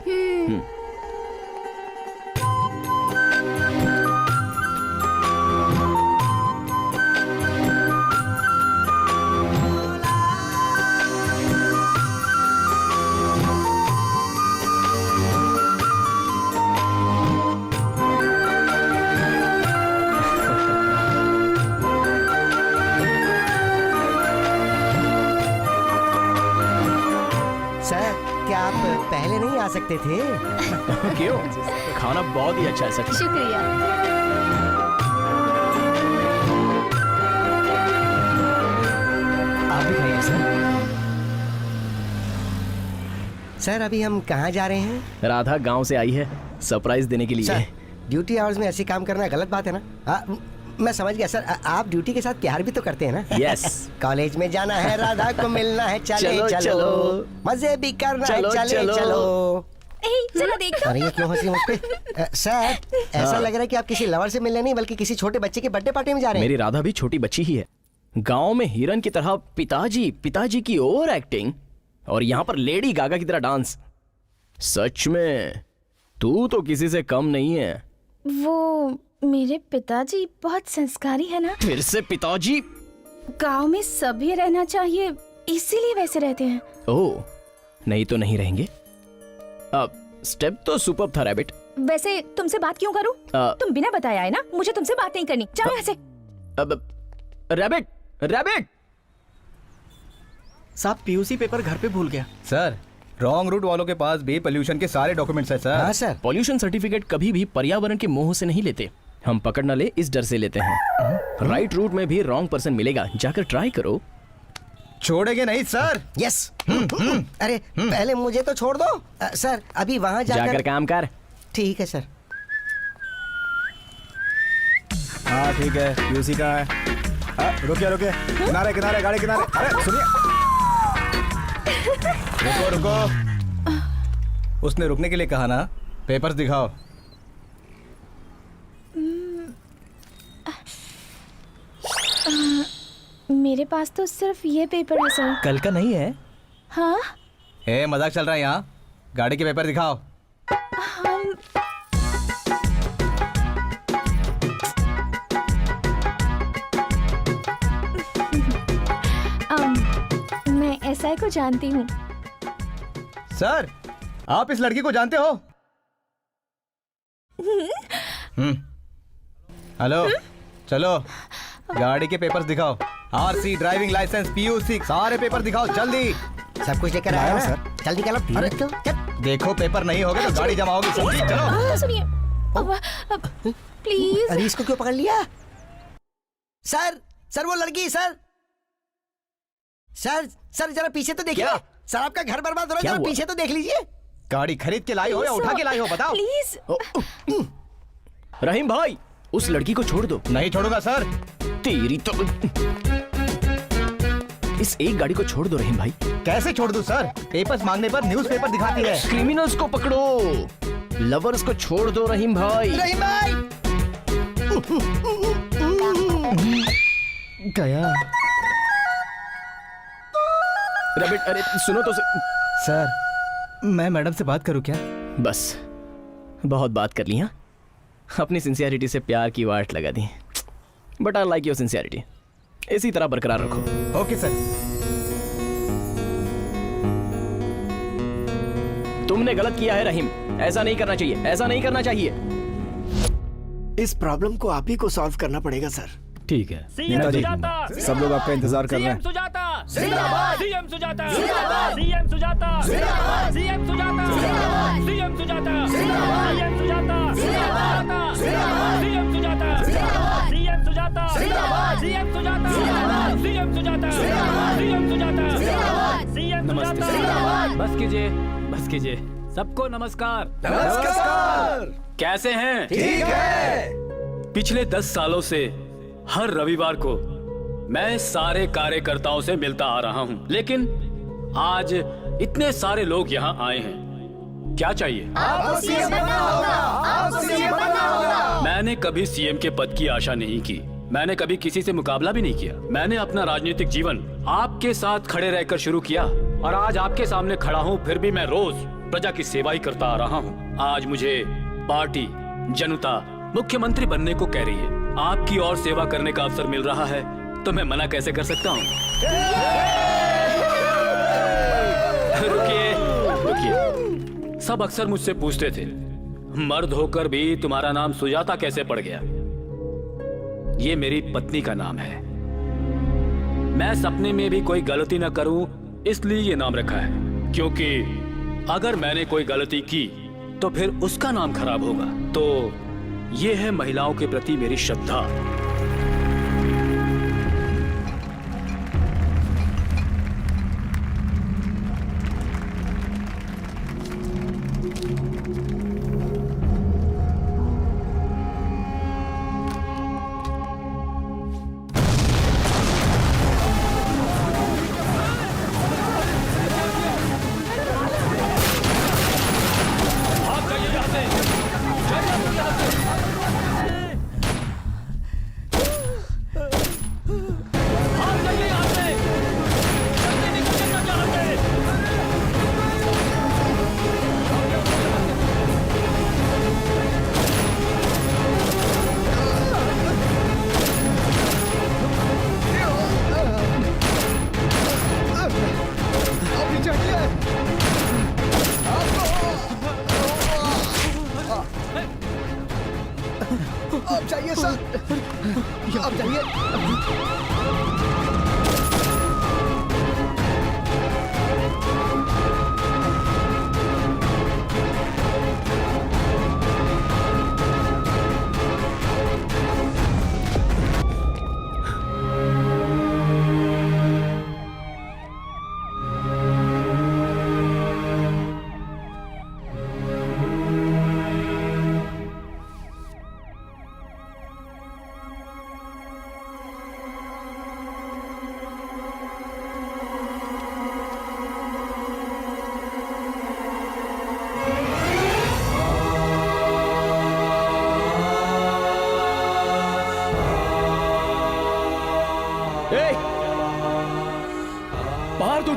सर क्या आप पहले नहीं आ सकते थे? क्यों? खाना बहुत ही अच्छा है सच में। शुक्रिया। आप भी खाइए सर। सर अभी हम कहाँ जा रहे हैं? राधा गांव से आई है सरप्राइज देने के लिए। सर ड्यूटी आवर्स में ऐसे काम करना गलत बात है ना? मैं समझ गया सर। आप ड्यूटी के साथ प्यार भी तो करते हैं ना? यस। कॉलेज में जाना है, राधा को मिलना है, चले चलो, चलो, चलो। मजे भी करना चलो, है, चले चलो। चलो। जरा देखो। अरे ये क्यों हंसी मुझ पे? सर ऐसा लग रहा है कि आप किसी लवर से मिलने नहीं बल्कि किसी छोटे बच्चे की बर्थडे पार्टी में जा रहे हैं। मेरी राधा भी छोटी बच्ची ही है। गांव में हिरन की तरह पिताजी की ओवर एक्टिंग, और यहाँ पर लेडी गागा की तरह डांस। सच में तू तो किसी से कम नहीं है। वो मेरे पिताजी बहुत संस्कारी है ना। फिर से पिताजी? गांव में सभी रहना चाहिए, इसीलिए वैसे रहते हैं। ओह, नहीं तो नहीं रहेंगे। अब स्टेप तो सुपर्ब था रैबिट। वैसे तुमसे बात क्यों करूं? तुम बिना बताया है ना, मुझे तुमसे बात नहीं करनी। जाओ यहाँ से। अब रैबिट, रैबिट। साहब पीयूसी पेपर घर पे भूल गया। सर रॉन्ग रूट वालों के पास भी पोल्यूशन के सारे डॉक्यूमेंट्स हैं सर। हाँ सर। पॉल्यूशन सर्टिफिकेट कभी भी पर्यावरण के मोह से नहीं लेते, हम पकड़ न ले इस डर से लेते हैं। राइट रूट में भी रॉन्ग पर्सन मिलेगा, जाकर ट्राई करो। छोड़ेंगे नहीं सर। यस। अरे पहले मुझे तो छोड़ दो। सर अभी वहाँ जाकर काम कर। ठीक है सर। हाँ ठीक है, यूसी का है। रुकिए रुकिए, किनारे किनारे, गाड़ी किनारे। अरे सुनिए, रुको रुको। उसने रुकने के लिए कहा ना। पेपर्स दिखाओ। मेरे पास तो सिर्फ ये पेपर है सर। कल का नहीं है? हाँ ए मजाक चल रहा है यहाँ। गाड़ी के पेपर दिखाओ। मैं एसआई को जानती हूँ। सर आप इस लड़की को जानते हो? हेलो चलो, गाड़ी के पेपर्स दिखाओ। आरसी, ड्राइविंग लाइसेंस, पीयूसी, सारे पेपर दिखाओ जल्दी। सब कुछ लेकर आया सर। चल निकालो। अरे देखो, पेपर नहीं होगा तो गाड़ी जमा होगी। समझी? चलो। सुनिए प्लीज। अरे इसको क्यों पकड़ लिया? सर सर वो लड़की सर। सर सर जरा पीछे तो देखिए। सर आपका घर बर्बाद हो रहा है, जरा पीछे तो देख लीजिए। गाड़ी खरीद के लाई हो या उठा के लाई हो, बताओ। प्लीज। रहीम भाई, उस लड़की को छोड़ दो। नहीं छोड़ूंगा सर। तेरी तो इस एक गाड़ी को छोड़ दो रहीम भाई। कैसे छोड़ दूं सर? पेपर्स मांगने पर न्यूज़पेपर दिखाती है। क्रिमिनल्स को पकड़ो, लवर्स को छोड़ दो रहीम भाई। रहीम भाई गया। रबिट, अरे सुनो तो सर मैं मैडम से बात करूं क्या? बस बहुत बात कर लिया। अपनी सिंसियरिटी से प्यार की वाट लगा दी। But I like your sincerity. इसी तरह बरकरार रखो। Okay sir. तुमने गलत किया है रहीम, ऐसा नहीं करना चाहिए, ऐसा नहीं करना चाहिए। इस प्रॉब्लम को आप ही को सॉल्व करना पड़ेगा सर। ठीक है नेताजी, सब लोग आपका इंतजार कर रहे हैं। सुजाता जिंदाबाद, सीएम सुजाता जिंदाबाद, सीएम सुजाता जिंदाबाद, सीएम सुजाता जिंदाबाद, सीएम सुजाता जिंदाबाद, सीएम सुजाता जिंदाबाद, सीएम सुजाता जिंदाबाद, सीएम सुजाता जिंदाबाद, सीएम सुजाता जिंदाबाद, सीएम सुजाता जिंदाबाद, सीएम सुजाता जिंदाबाद, सीएम सुजाता जिंदाबाद। बस कीजिए, बस कीजिए। सबको नमस्कार। नमस्कार। कैसे हैं? ठीक है। पिछले 10 सालों से हर रविवार को मैं सारे कार्यकर्ताओं से मिलता आ रहा हूं, लेकिन आज इतने सारे लोग यहां आए हैं। क्या चाहिए? आपको सीएम बनना होगा, आपको सीएम बनना होगा। मैंने कभी सीएम के पद की आशा नहीं की। मैंने कभी किसी से मुकाबला भी नहीं किया। मैंने अपना राजनीतिक जीवन आपके साथ खड़े रहकर शुरू किया और आज आपके सामने खड़ा हूं। फिर भी मैं रोज प्रजा की सेवा ही करता आ रहा हूं। आज मुझे पार्टी, जनता मुख्यमंत्री बनने को कह रही है। आपकी और सेवा करने का अवसर मिल रहा है तो मैं मना कैसे कर सकता हूँ? रुकिए रुकिए। सब अक्सर मुझसे पूछते थे, मर्द होकर भी तुम्हारा नाम सुजाता कैसे पड़ गया? ये मेरी पत्नी का नाम है। मैं सपने में भी कोई गलती न करूं इसलिए ये नाम रखा है, क्योंकि अगर मैंने कोई गलती की तो फिर उसका नाम खराब होगा। तो ये है महिलाओं के प्रति मेरी श्रद्धा। आप जाइए सर, आप जाइए।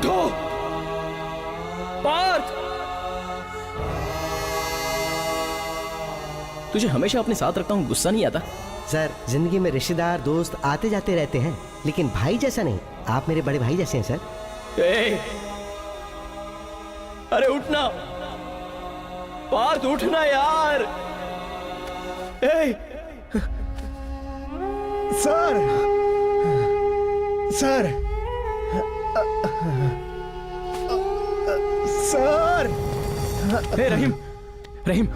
उठो। पार्थ, तुझे हमेशा अपने साथ रखता हूँ, गुस्सा नहीं आता? सर, जिंदगी में रिश्तेदार दोस्त आते जाते रहते हैं, लेकिन भाई जैसा नहीं। आप मेरे बड़े भाई जैसे हैं सर। अरे उठना पार्थ, उठना यार। Sir sir sir. Rahim, Rahim,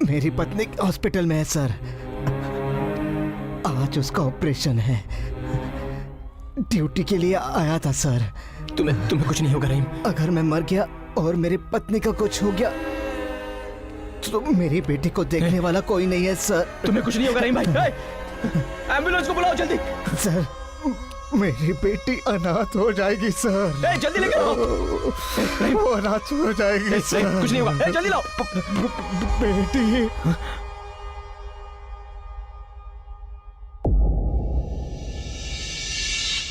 मेरी पत्नी हॉस्पिटल में है सर। आज उसका ऑपरेशन है। ड्यूटी के लिए आया था सर। तुम्हें कुछ नहीं होगा रहीम। अगर मैं मर गया और मेरी पत्नी का कुछ हो गया तो मेरी बेटी को देखने वाला कोई नहीं है सर। तुम्हें कुछ नहीं होगा रहीम भाई। एम्बुलेंस को बुलाओ जल्दी। सर, मेरी बेटी अनाथ हो जाएगी सर। जल्दी लेकर आओ। वो अनाथ हो जाएगी सर। कुछ नहीं होगा, जल्दी लाओ। बेटी।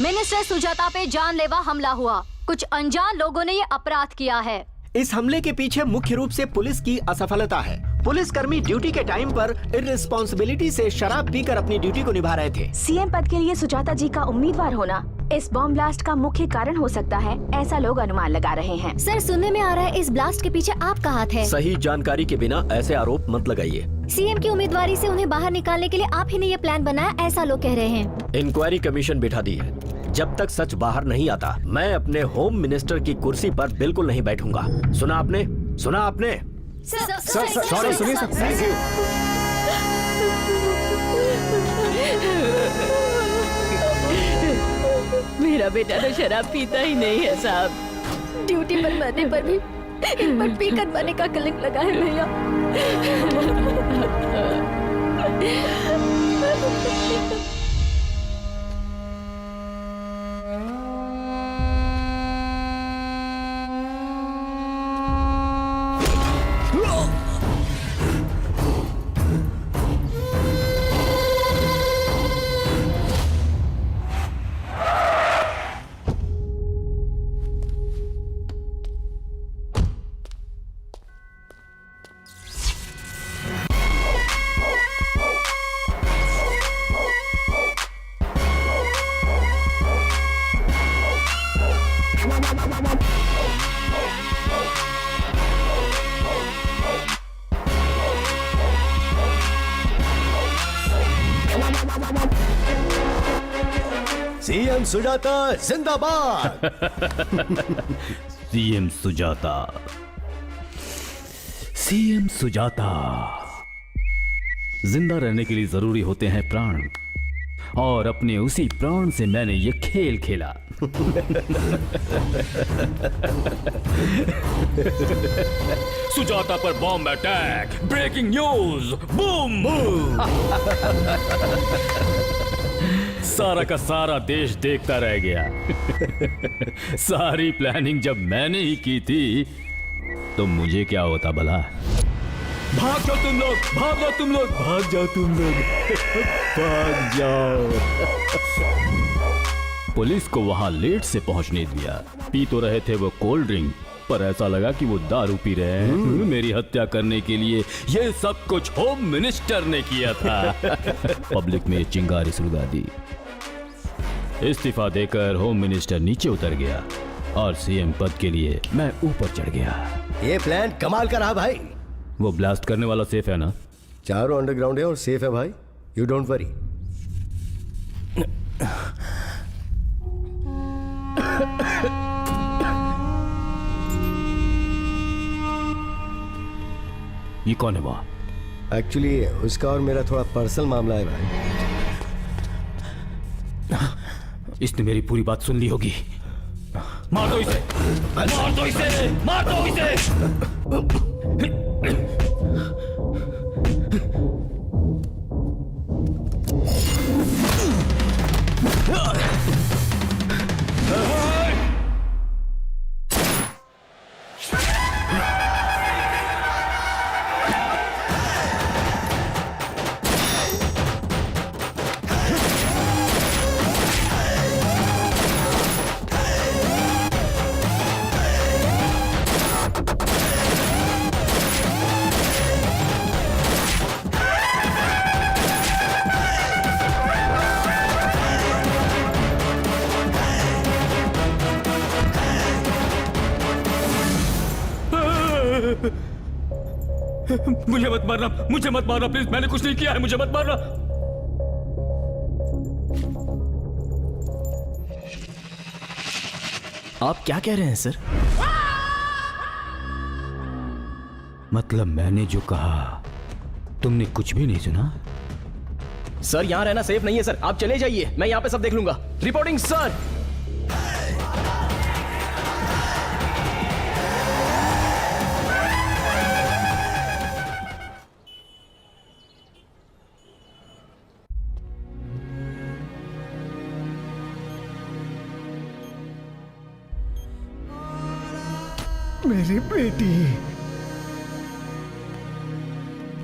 मिनिस्टर सुजाता पे जानलेवा हमला हुआ। कुछ अनजान लोगों ने ये अपराध किया है। इस हमले के पीछे मुख्य रूप से पुलिस की असफलता है। पुलिसकर्मी ड्यूटी के टाइम पर इररिस्पॉन्सिबिलिटी से शराब पीकर अपनी ड्यूटी को निभा रहे थे। सीएम पद के लिए सुजाता जी का उम्मीदवार होना इस बॉम्ब ब्लास्ट का मुख्य कारण हो सकता है, ऐसा लोग अनुमान लगा रहे हैं। सर, सुनने में आ रहा है इस ब्लास्ट के पीछे आपका हाथ है। सही जानकारी के बिना ऐसे आरोप मत लगाइए। सीएम की उम्मीदवारी से उन्हें बाहर निकालने के लिए आप ही ने ये प्लान बनाया, ऐसा लोग कह रहे हैं। इंक्वायरी कमीशन बिठा दी है। जब तक सच बाहर नहीं आता, मैं अपने होम मिनिस्टर की कुर्सी पर बिल्कुल नहीं बैठूंगा। सुना आपने? सुना आपने? सॉरी, सुनिए सर। Thank you. मेरा बेटा तो शराब पीता ही नहीं है साहब। ड्यूटी पर मरने पर भी इन पर पीकर मरने का कलंक लगा है भैया। सीएम सुजाता जिंदाबाद। CM Sujata, CM Sujata. जिंदा रहने के लिए जरूरी होते हैं प्राण, और अपने उसी प्राण से मैंने ये खेल खेला। सुजाता पर bomb attack, breaking news, boom boom. सारा का सारा देश देखता रह गया। सारी प्लानिंग जब मैंने ही की थी तो मुझे क्या होता भला? भाग जाओ तुम लोग, भाग जाओ तुम लोग, भाग जाओ तुम लोग, भाग जाओ। पुलिस को वहां लेट से पहुंचने दिया। पी तो रहे थे वो कोल्ड ड्रिंक, पर ऐसा लगा कि वो दारू पी रहे हैं। मेरी हत्या करने के लिए ये सब कुछ होम मिनिस्टर ने किया था। पब्लिक में चिंगारी सुलगा दी। इस्तीफा देकर होम मिनिस्टर नीचे उतर गया और सीएम पद के लिए मैं ऊपर चढ़ गया। ये प्लान कमाल का रहा भाई। वो ब्लास्ट करने वाला सेफ है ना? चारों अंडरग्राउंड है और सेफ है भाई, यू डोंट वरी। ये कौन है वहां? एक्चुअली उसका और मेरा थोड़ा पर्सनल मामला है भाई। इसने मेरी पूरी बात सुन ली होगी। मार दो इसे, मार दो इसे, मार दो इसे। मुझे मत मारना, मुझे मत मारना प्लीज, मैंने कुछ नहीं किया है, मुझे मत मारना। आप क्या कह रहे हैं सर? मतलब मैंने जो कहा तुमने कुछ भी नहीं सुना? सर यहाँ रहना सेफ नहीं है सर, आप चले जाइए, मैं यहाँ पे सब देख लूंगा। Reporting sir. मेरी बेटी।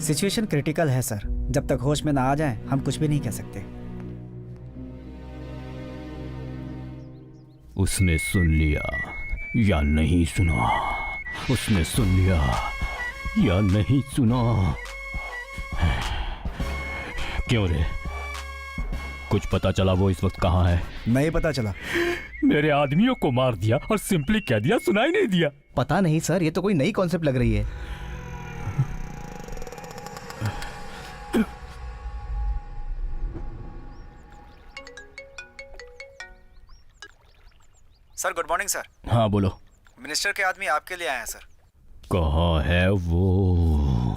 सिचुएशन क्रिटिकल है सर, जब तक होश में ना आ जाएं, हम कुछ भी नहीं कह सकते। उसने सुन लिया या नहीं सुना? उसने सुन लिया या नहीं सुना? क्यों रे, कुछ पता चला वो इस वक्त कहाँ है? नहीं पता चला। मेरे आदमियों को मार दिया और सिंपली कह दिया सुनाई नहीं दिया। पता नहीं सर, ये तो कोई नई कॉन्सेप्ट लग रही है। Sir good morning sir. हाँ बोलो। मिनिस्टर के आदमी आपके लिए आए हैं सर। कहाँ है वो?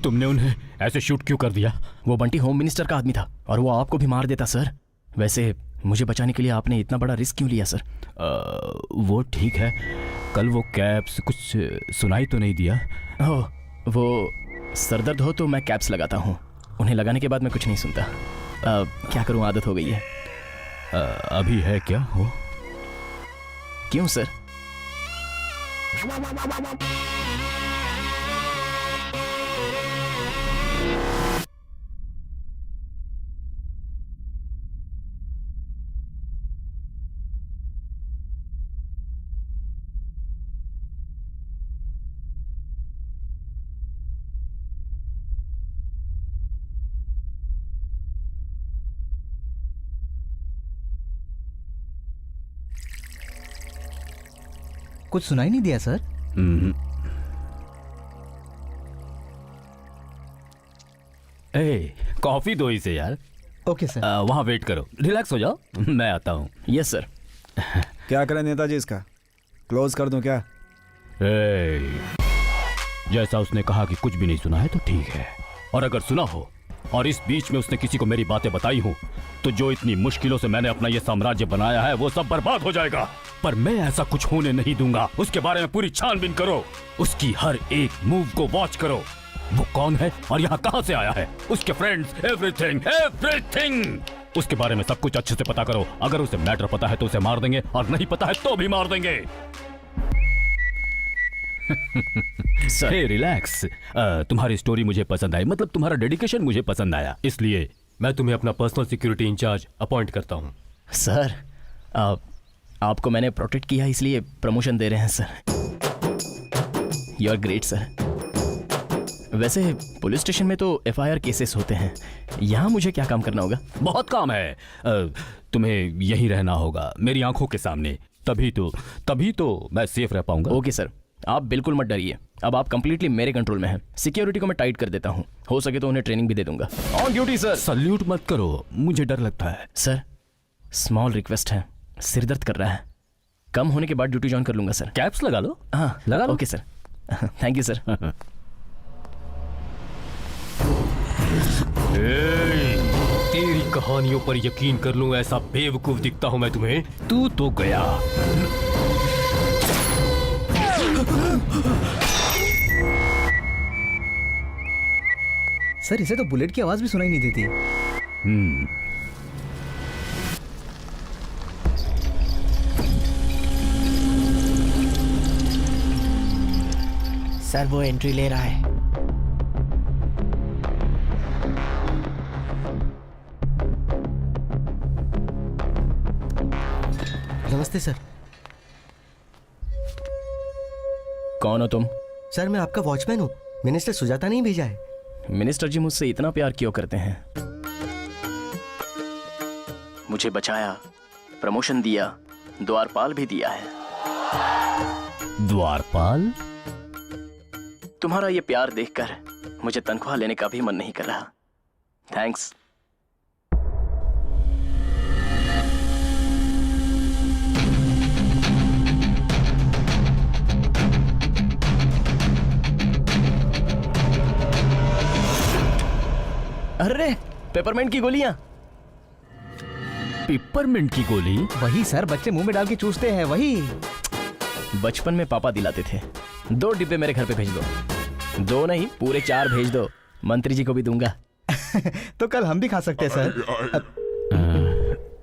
तुमने उन्हें ऐसे शूट क्यों कर दिया? वो बंटी होम मिनिस्टर का आदमी था और वो आपको भी मार देता सर। वैसे मुझे बचाने के लिए आपने इतना बड़ा रिस्क क्यों लिया सर? वो ठीक है, कल वो कैप्स कुछ सुनाई तो नहीं दिया? ओह, वो सरदर्द हो तो मैं कैप्स लगाता हूँ, उन्हें लगाने के बाद मैं कुछ नहीं सुनता। क्या करूँ, आदत हो गई है। अभी है क्या हो? क्यों सर? कुछ सुनाई नहीं दिया सर? ए, कॉफी दो इसे यार। Okay sir. वहाँ वेट करो, रिलैक्स हो जाओ, मैं आता हूँ। Yes sir. क्या करें नेताजी, इसका क्लोज कर दूं क्या? जैसा उसने कहा कि कुछ भी नहीं सुना है तो ठीक है, और अगर सुना हो और इस बीच में उसने किसी को मेरी बातें बताई हो तो जो इतनी मुश्किलों से मैंने अपना ये साम्राज्य बनाया है वो सब बर्बाद हो जाएगा। पर मैं ऐसा कुछ होने नहीं दूंगा। उसके बारे में पूरी छानबीन करो, उसकी हर एक मूव को वॉच करो। वो कौन है और यहाँ कहाँ से आया है, उसके फ्रेंड्स, एवरीथिंग एवरीथिंग, उसके बारे में सब कुछ अच्छे से पता करो। अगर उसे मैटर पता है तो उसे मार देंगे, और नहीं पता है तो भी मार देंगे। हे रिलैक्स, तुम्हारी स्टोरी मुझे पसंद आई, मतलब तुम्हारा डेडिकेशन मुझे पसंद आया, इसलिए मैं तुम्हें अपना पर्सनल सिक्योरिटी इंचार्ज अपॉइंट करता हूँ। सर आपको मैंने प्रोटेक्ट किया इसलिए प्रमोशन दे रहे हैं sir. You are great sir. वैसे पुलिस स्टेशन में तो एफआईआर केसेस होते हैं, यहाँ मुझे क्या काम करना होगा? बहुत काम है। तुम्हें यहीं रहना होगा मेरी आंखों के सामने, तभी तो मैं सेफ रह पाऊंगा। ओके सर, आप बिल्कुल मत डरिए, अब आप कंप्लीटली मेरे कंट्रोल में हैं। सिक्योरिटी को मैं टाइट कर देता हूँ, हो सके तो उन्हें ट्रेनिंग भी दे दूंगा। On duty sir. सल्यूट मत करो, मुझे डर लगता है। सर स्मॉल रिक्वेस्ट है, सिर दर्द कर रहा है, कम होने के बाद ड्यूटी ज्वाइन कर लूंगा सर। कैप्स लगा लो। हाँ लगा लो। Okay sir. Thank you sir. तेरी कहानियों पर यकीन कर लूं ऐसा बेवकूफ दिखता हूं मैं तुम्हें? तू तो गया। सर इसे तो बुलेट की आवाज भी सुनाई नहीं देती। सर वो एंट्री ले रहा है। नमस्ते सर। कौन हो तुम? सर मैं आपका वॉचमैन हूँ, मिनिस्टर सुजाता नहीं भेजा है। मिनिस्टर जी मुझसे इतना प्यार क्यों करते हैं? मुझे बचाया, प्रमोशन दिया, द्वारपाल भी दिया है। द्वारपाल? तुम्हारा ये प्यार देखकर मुझे तनख्वाह लेने का भी मन नहीं कर रहा। थैंक्स। अरे पेपरमेंट की गोलियां। पिपरमिंट की गोली? वही सर, बच्चे मुंह में डाल के चूसते हैं, वही। बचपन में पापा दिलाते थे। 2 डिब्बे मेरे घर पे भेज दो। 2 नहीं, पूरे 4 भेज दो। मंत्री जी को भी दूंगा। तो कल हम भी खा सकते हैं सर।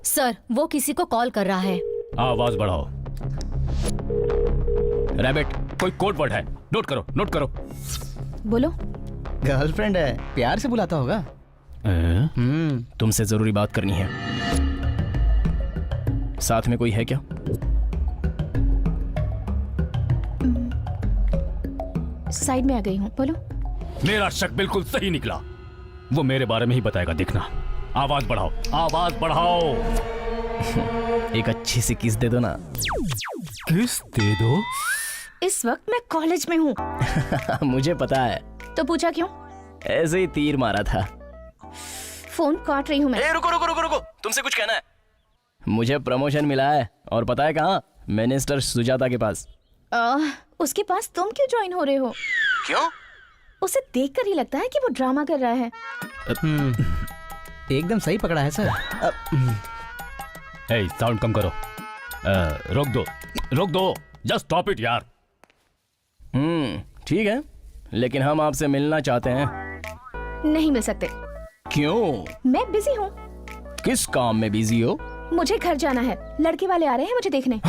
सर, वो किसी को कॉल कर रहा है। आवाज बढ़ाओ। रैबिट, कोई कोड वर्ड है, नोट करो, नोट करो। बोलो। गर्लफ्रेंड है, प्यार से बुलाता होगा। तुमसे जरूरी बात करनी है। साथ में कोई है क्या? साइड में आ गई हूँ, बोलो। मेरा शक बिल्कुल सही निकला। वो मेरे बारे में ही बताएगा, देखना। आवाज बढ़ाओ, आवाज बढ़ाओ। एक अच्छी सी किस दे दो ना। किस दे दो? इस वक्त मैं कॉलेज में हूँ। मुझे पता है। तो पूछा क्यों? ऐसे ही तीर मारा था। फोन काट रही हूँ मैं। रुको रुको रुको रुको, तुमसे कुछ कहना है। मुझे प्रमोशन मिला है, और पता है कहाँ? मिनिस्टर सुजाता के पास। उसके पास तुम क्यों ज्वाइन हो रहे हो? क्यों? उसे देखकर ही लगता है कि वो ड्रामा कर रहा है। एकदम सही पकड़ा है सर। ए, साउंड कम करो। रोक दो, रोक दो, जस्ट स्टॉप इट यार। ठीक है, लेकिन हम आपसे मिलना चाहते हैं। नहीं मिल सकते। क्यों? मैं बिजी हूँ। किस काम में बिजी हो? मुझे घर जाना है, लड़के वाले आ रहे हैं मुझे देखने।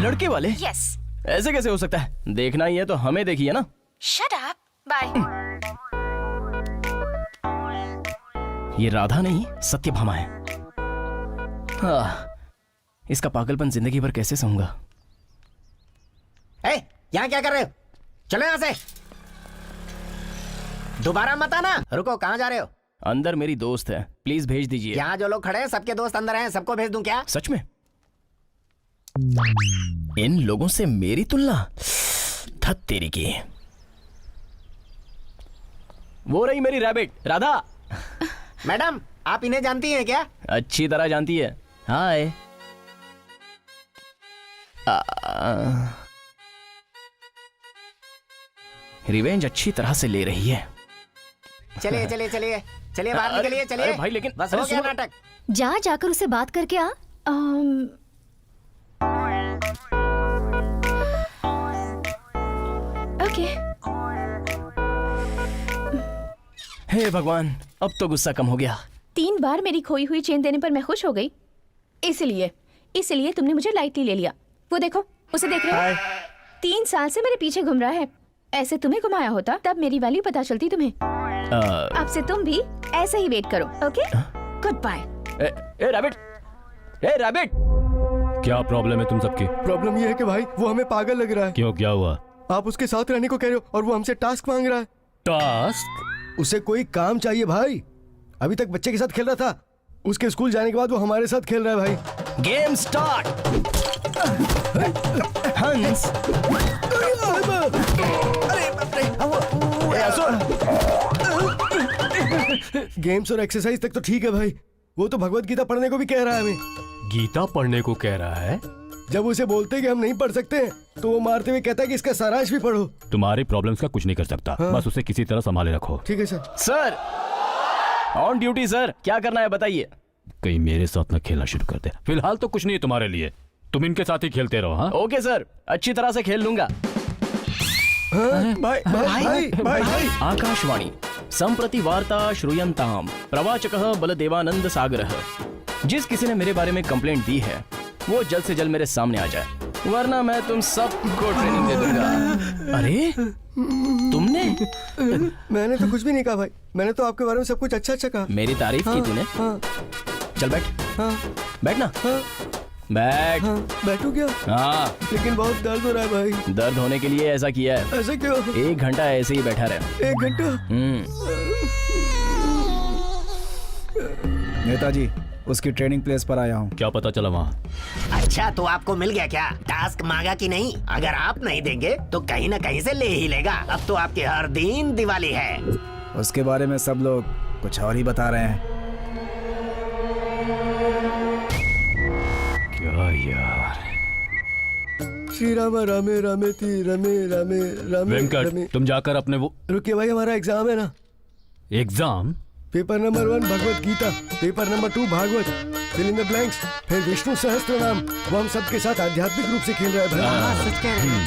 लड़के वाले? यस। ऐसे कैसे हो सकता है? देखना ही है तो हमें देखिए ना। Shut up, bye. ये राधा नहीं, सत्यभामा है। इसका पागलपन जिंदगी भर कैसे सहूंगा? यहाँ क्या कर रहे हो? चलो यहाँ से। दोबारा मत आना। रुको, कहाँ जा रहे हो? अंदर मेरी दोस्त है, प्लीज भेज दीजिए। यहाँ जो लोग खड़े हैं सबके दोस्त अंदर हैं, सबको भेज दूं क्या? सच में? इन लोगों से मेरी तुलना? धत तेरी की। वो रही मेरी रैबिट, राधा। मैडम, आप इन्हें जानती हैं क्या? अच्छी तरह जानती है। हाय। रिवेंज अच्छी तरह से ले रही है। चलिए चलिए चलिए चलिए, बाहर निकलिए, चलिए। अरे भाई, लेकिन बस हो गया नाटक। जाकर उसे बात करके आ। ओके। हे भगवान, अब तो गुस्सा कम हो गया। 3 बार मेरी खोई हुई चेन देने पर मैं खुश हो गई, इसलिए तुमने मुझे लाइटली ले लिया। वो देखो, उसे देख रहे हो? 3 साल से मेरे पीछे घूम रहा है। ऐसे तुम्हें घुमाया होता तब मेरी वैल्यू पता चलती तुम्हें। अब से तुम भी ऐसे ही वेट करो, okay? Good bye. Rabbit, rabbit. क्या प्रॉब्लम है तुम सबकी? प्रॉब्लम ये है कि भाई वो हमें पागल लग रहा है। क्यों, क्या हुआ? आप उसके साथ रहने को कह रहे हो और वो हमसे टास्क मांग रहा है। टास्क? उसे कोई काम चाहिए भाई। अभी तक बच्चे के साथ खेल रहा था, उसके स्कूल जाने के बाद वो हमारे साथ खेल रहा है भाई। Game start. हंस। गेम्स और एक्सरसाइज तक तो ठीक है भाई, वो तो भगवत गीता पढ़ने को भी कह रहा है हमें। गीता पढ़ने को कह रहा है? जब उसे बोलते हैं कि हम नहीं पढ़ सकते तो वो मारते हुए कहता है कि इसका सारांश भी पढ़ो। तुम्हारी प्रॉब्लम्स का कुछ नहीं कर सकता। बस उसे किसी तरह संभाले रखो। ठीक है sir. Sir on duty sir, क्या करना है बताइए। कहीं मेरे साथ न खेलना शुरू कर दे। फिलहाल तो कुछ नहीं है तुम्हारे लिए, तुम इनके साथ ही खेलते रहो। हाँ ओके सर, अच्छी तरह से खेल लूंगा। भाई भाई भाई। आकाशवाणी संप्रति वार्ता श्रूयन्ताम प्रवाचकः बलदेवानंद सागरः। जिस किसी ने मेरे बारे में कंप्लेंट दी है वो जल्द से जल्द मेरे सामने आ जाए, वरना मैं तुम सबको ट्रेनिंग दे दूंगा। अरे तुमने? मैंने तो कुछ भी नहीं कहा भाई, मैंने तो आपके बारे में सब कुछ अच्छा अच्छा कहा। मेरी तारीफ की तूने? चल बैठ। बैठना। बैठ। बैठू क्या? हाँ। लेकिन बहुत दर्द हो रहा है भाई। दर्द होने के लिए ऐसा किया है। ऐसे क्यों? 1 घंटा ऐसे ही बैठा रहे। 1 घंटा? नेताजी, उसकी ट्रेनिंग प्लेस पर आया हूँ। क्या पता चला वहाँ? अच्छा, तो आपको मिल गया क्या? टास्क मांगा कि नहीं? अगर आप नहीं देंगे तो कहीं ना कहीं से ले ही लेगा। अब तो आपके हर दिन दिवाली है। उसके बारे में सब लोग कुछ और ही बता रहे हैं। क्या यार? श्री राम रामे रामे ती रमे रामे रामे वेंकट, तुम जाकर अपने वो रुकिए भाई, हमारा एग्जाम है ना। Exam? Paper number 1 Bhagavad Gita, paper number 2 Bhagavat, fill in the blanks, फिर विष्णु सहस्त्र नाम। वो हम सबके साथ आध्यात्मिक रूप से खेल रहे हैं भाई। सच कह रहे हैं।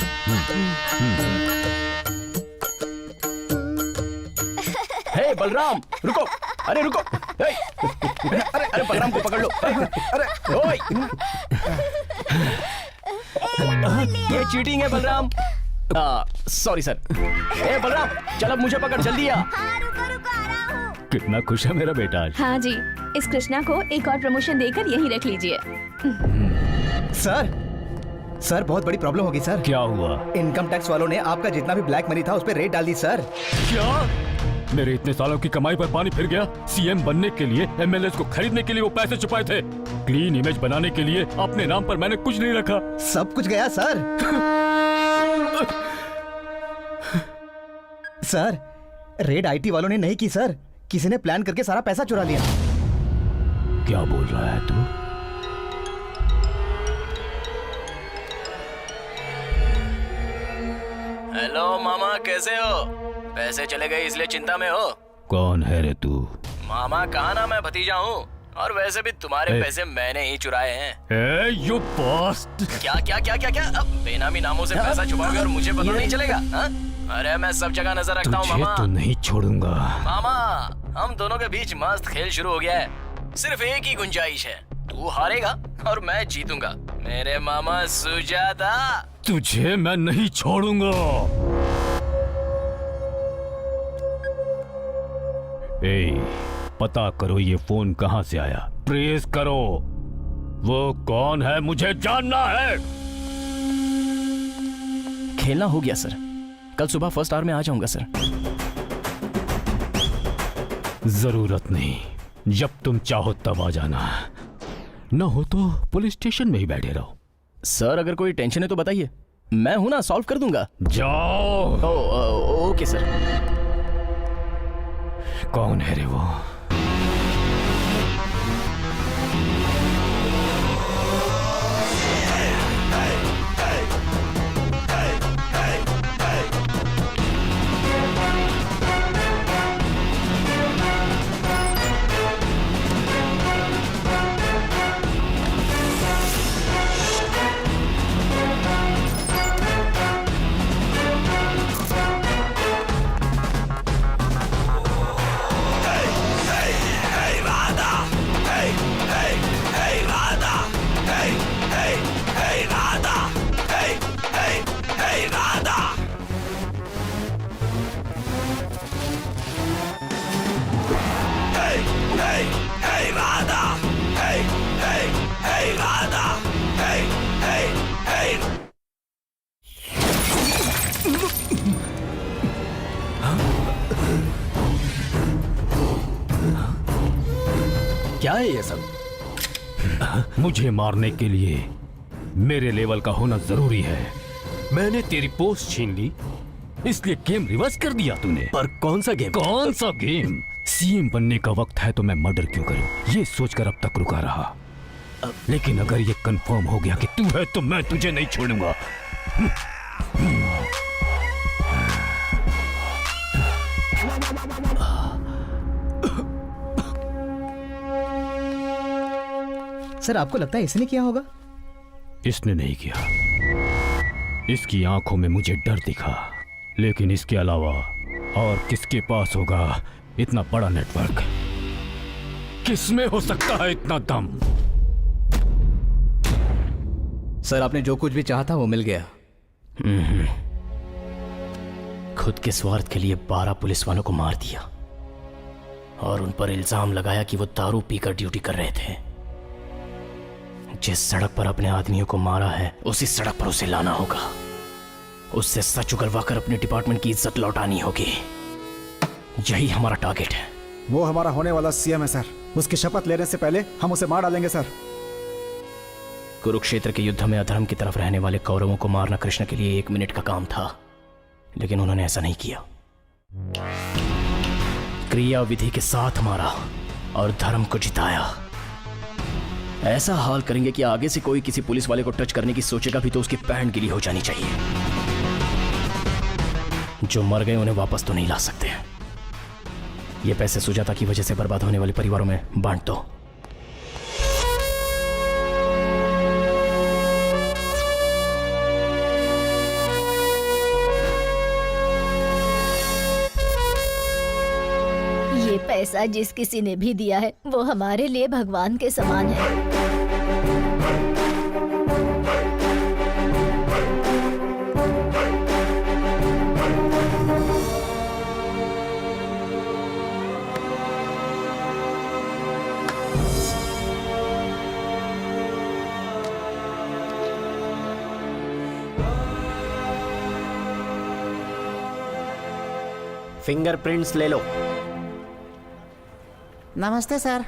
हे बलराम, रुको। अरे रुको। अरे बलराम को पकड़ लो। अरे ओए, ये चीटिंग है बलराम। Sorry sir. ए बलराम, चल अब मुझे पकड़, जल्दी आ। कितना खुश है मेरा बेटा आज। हाँ जी, इस कृष्णा को एक और प्रमोशन देकर यहीं रख लीजिए। सर बहुत बड़ी प्रॉब्लम होगी सर। क्या हुआ? इनकम टैक्स वालों ने आपका जितना भी ब्लैक मनी था उस पर रेड डाल दी सर। क्या? मेरे इतने सालों की कमाई पर पानी फिर गया? सीएम बनने के लिए, एमएलए को खरीदने के लिए वो पैसे छुपाए थे। क्लीन इमेज बनाने के लिए अपने नाम पर मैंने कुछ नहीं रखा। सब कुछ गया सर। सर, रेड आईटी वालों ने नहीं की सर, किसी ने प्लान करके सारा पैसा चुरा लिया। क्या बोल रहा है तू? हेलो मामा, कैसे हो? पैसे चले गए इसलिए चिंता में हो? कौन है रे तू? मामा, कहा ना मैं भतीजा हूँ, और वैसे भी तुम्हारे पैसे मैंने ही चुराए हैं। यू बॉस्ट! क्या क्या क्या क्या क्या? अब बेनामी नामों से पैसा छुपाओगे और मुझे पता नहीं चलेगा? हा? अरे मैं सब जगह नजर रखता हूँ मामा। तो नहीं छोड़ूंगा मामा, हम दोनों के बीच मस्त खेल शुरू हो गया है। सिर्फ एक ही गुंजाइश है, तू हारेगा और मैं जीतूंगा। मेरे मामा सुजाता। तुझे मैं नहीं छोड़ूंगा। ए, पता करो ये फोन कहां से आया। ट्रेस करो। वो कौन है मुझे जानना है। खेलना हो गया सर, कल सुबह फर्स्ट आवर में आ जाऊंगा सर। जरूरत नहीं, जब तुम चाहो तब आ जाना, न हो तो पुलिस स्टेशन में ही बैठे रहो। सर अगर कोई टेंशन है तो बताइए, मैं हूं ना, सॉल्व कर दूंगा। जाओ। Okay sir. कौन है रे वो? क्या है ये सब? मुझे मारने के लिए मेरे लेवल का होना जरूरी है। मैंने तेरी पोस्ट छीन ली, इसलिए गेम रिवर्स कर दिया तूने। पर कौन सा गेम? कौन सा गेम? सीएम बनने का वक्त है तो मैं मर्डर क्यों करूं, ये सोचकर अब तक रुका रहा। लेकिन अगर ये कंफर्म हो गया कि तू है तो मैं तुझे नहीं छोड़ूंगा। सर आपको लगता है इसने किया होगा? इसने नहीं किया। इसकी आंखों में मुझे डर दिखा, लेकिन इसके अलावा और किसके पास होगा इतना बड़ा नेटवर्क? किसमें हो सकता है इतना दम? सर आपने जो कुछ भी चाहा था वो मिल गया। खुद के स्वार्थ के लिए 12 पुलिस वालों को मार दिया और उन पर इल्जाम लगाया कि वो दारू पीकर ड्यूटी कर रहे थे। जिस सड़क पर अपने आदमियों को मारा है उसी सड़क पर उसे लाना होगा। उससे सच उगलवा कर अपने डिपार्टमेंट की इज्जत लौटानी होगी। यही हमारा टारगेट है। वो हमारा होने वाला सीएम है सर। उसकी शपथ लेने से पहले हम उसे मार डालेंगे सर। कुरुक्षेत्र के युद्ध में अधर्म की तरफ रहने वाले कौरवों को मारना कृष्ण के लिए 1 मिनट का काम था, लेकिन उन्होंने ऐसा नहीं किया। क्रिया विधि के साथ मारा और धर्म को जिताया। ऐसा हाल करेंगे कि आगे से कोई किसी पुलिस वाले को टच करने की सोचेगा भी तो उसकी पैंट गीली हो जानी चाहिए। जो मर गए उन्हें वापस तो नहीं ला सकते। ये पैसे सुजाता की वजह से बर्बाद होने वाले परिवारों में बांट दो। ये पैसा जिस किसी ने भी दिया है वो हमारे लिए भगवान के समान है। फिंगरप्रिंट्स ले लो। नमस्ते सर।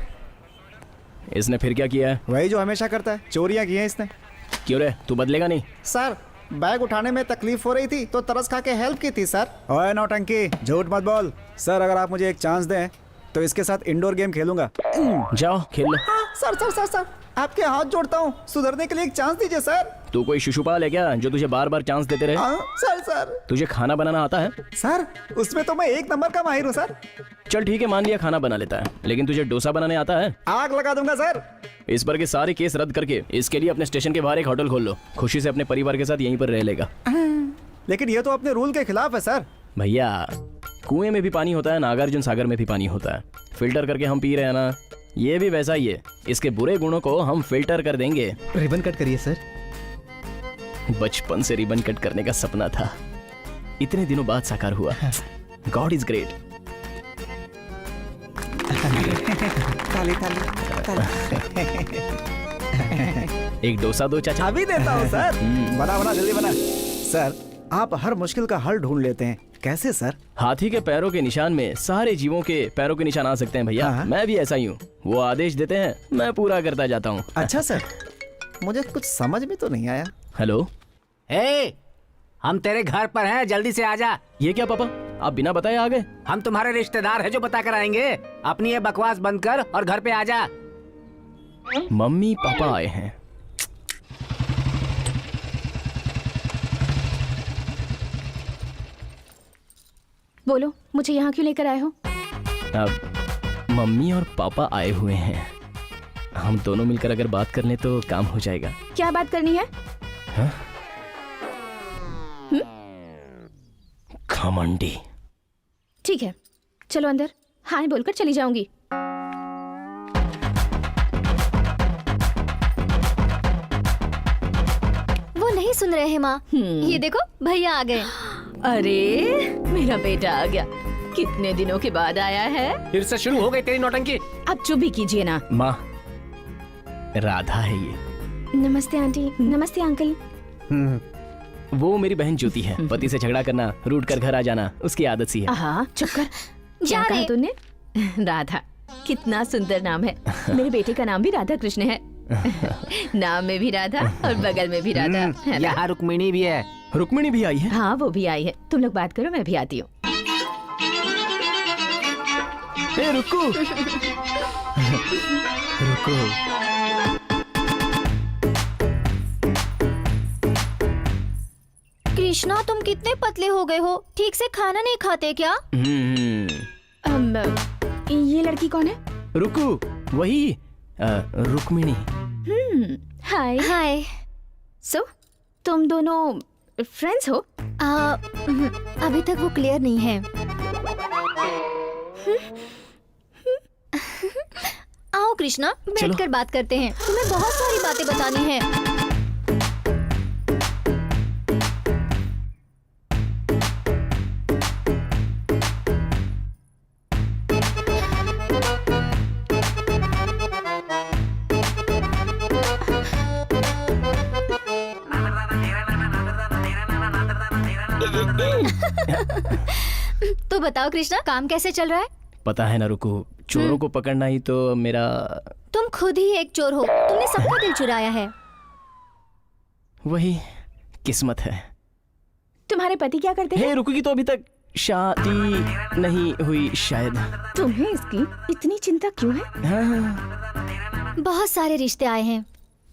इसने फिर क्या किया है? वही जो हमेशा करता है, चोरियां की हैं इसने। क्यों रे, तू बदलेगा नहीं? सर बैग उठाने में तकलीफ हो रही थी तो तरस खा के हेल्प की थी सर। ओए नौटंकी, झूठ मत बोल। सर अगर आप मुझे एक चांस दें तो इसके साथ इंडोर गेम खेलूंगा। जाओ खेल लो। सर सर सर सर आपके हाथ जोड़ता हूँ, सुधरने के लिए एक चांस दीजिए सर। तू कोई शिशुपाल है क्या जो तुझे बार बार चांस देते रहे? सर सर तुझे खाना बनाना आता है? सर उसमें तो मैं 1 नंबर का माहिर हूँ सर। चल ठीक है, मान लिया खाना बना लेता है, लेकिन तुझे डोसा बनाने आता है? आग लगा दूंगा सर। इस पर के सारे केस रद्द करके इसके लिए अपने स्टेशन के बाहर एक होटल खोल लो। खुशी से अपने परिवार के साथ यहीं पर रह लेगा। लेकिन ये तो अपने रूल के खिलाफ है सर। भैया कुएं में भी पानी होता है, नागार्जुन सागर में भी पानी होता है। फिल्टर करके हम पी रहे हैं ना, ये भी वैसा ही है। इसके बुरे गुणों को हम फिल्टर कर देंगे। रिबन कट करिए सर। बचपन से रिबन कट करने का सपना था, इतने दिनों बाद साकार हुआ। God is great. ताली ताली ताली। एक डोसा दो चाचा। अभी देता हूँ सर। बना बना जल्दी बना। सर आप हर मुश्किल का हल ढूंढ लेते हैं, कैसे सर? हाथी के पैरों के निशान में सारे जीवों के पैरों के निशान आ सकते हैं भैया। मैं भी ऐसा ही हूँ। वो आदेश देते हैं, मैं पूरा करता जाता हूँ। अच्छा सर, मुझे कुछ समझ में तो नहीं आया। हेलो, हे, हम तेरे घर पर हैं, जल्दी से आजा। ये क्या पापा, आप बिना बताए आ गए? हम तुम्हारे रिश्तेदार हैं जो बता कर आएंगे। अपनी ये बकवास बंद कर और घर पे आजा। मम्मी पापा आए हैं। बोलो, मुझे यहाँ क्यों लेकर आए हो? अब मम्मी और पापा आए हुए हैं, हम दोनों मिलकर अगर बात कर लें तो काम हो जाएगा। क्या बात करनी है? घमंडी। ठीक है, चलो अंदर। हाँ बोलकर चली जाऊंगी। वो नहीं सुन रहे हैं माँ। ये देखो भैया आ गए। अरे मेरा बेटा आ गया, कितने दिनों के बाद आया है। फिर से शुरू हो गई तेरी नौटंकी। अब चुप भी कीजिए ना। माँ, राधा है ये। नमस्ते आंटी। नमस्ते अंकल। वो मेरी बहन ज्योति है। पति से झगड़ा करना, रूठ कर घर आ जाना उसकी आदत सी है। हाँ चुप कर। क्या कहा तूने? राधा, कितना सुंदर नाम है। मेरे बेटे का नाम भी राधा कृष्ण है। नाम में भी राधा और बगल में भी राधा है। यहाँ रुक्मिणी भी है। रुक्मिणी भी आई है? हाँ वो भी आई है। तुम लोग बात करो, मैं भी आती हूँ। रुको रुको। कृष्णा तुम कितने पतले हो गए हो, ठीक से खाना नहीं खाते क्या? ये लड़की कौन है? रुको, वही रुक्मिणी। हाय हाय। सो तुम दोनों फ्रेंड्स हो? अभी तक वो क्लियर नहीं है। आओ कृष्णा, बैठकर बात करते हैं। तुम्हें बहुत सारी बातें बतानी है। तो बताओ कृष्णा, काम कैसे चल रहा है? पता है ना रुको, चोरों को पकड़ना ही तो मेरा। तुम खुद ही एक चोर हो, तुमने सबका दिल चुराया है। वही किस्मत है। तुम्हारे पति क्या करते हैं? हे रुको, की तो अभी तक शादी नहीं हुई शायद। तुम्हें इसकी इतनी चिंता क्यों है? हाँ। बहुत सारे रिश्ते आए हैं,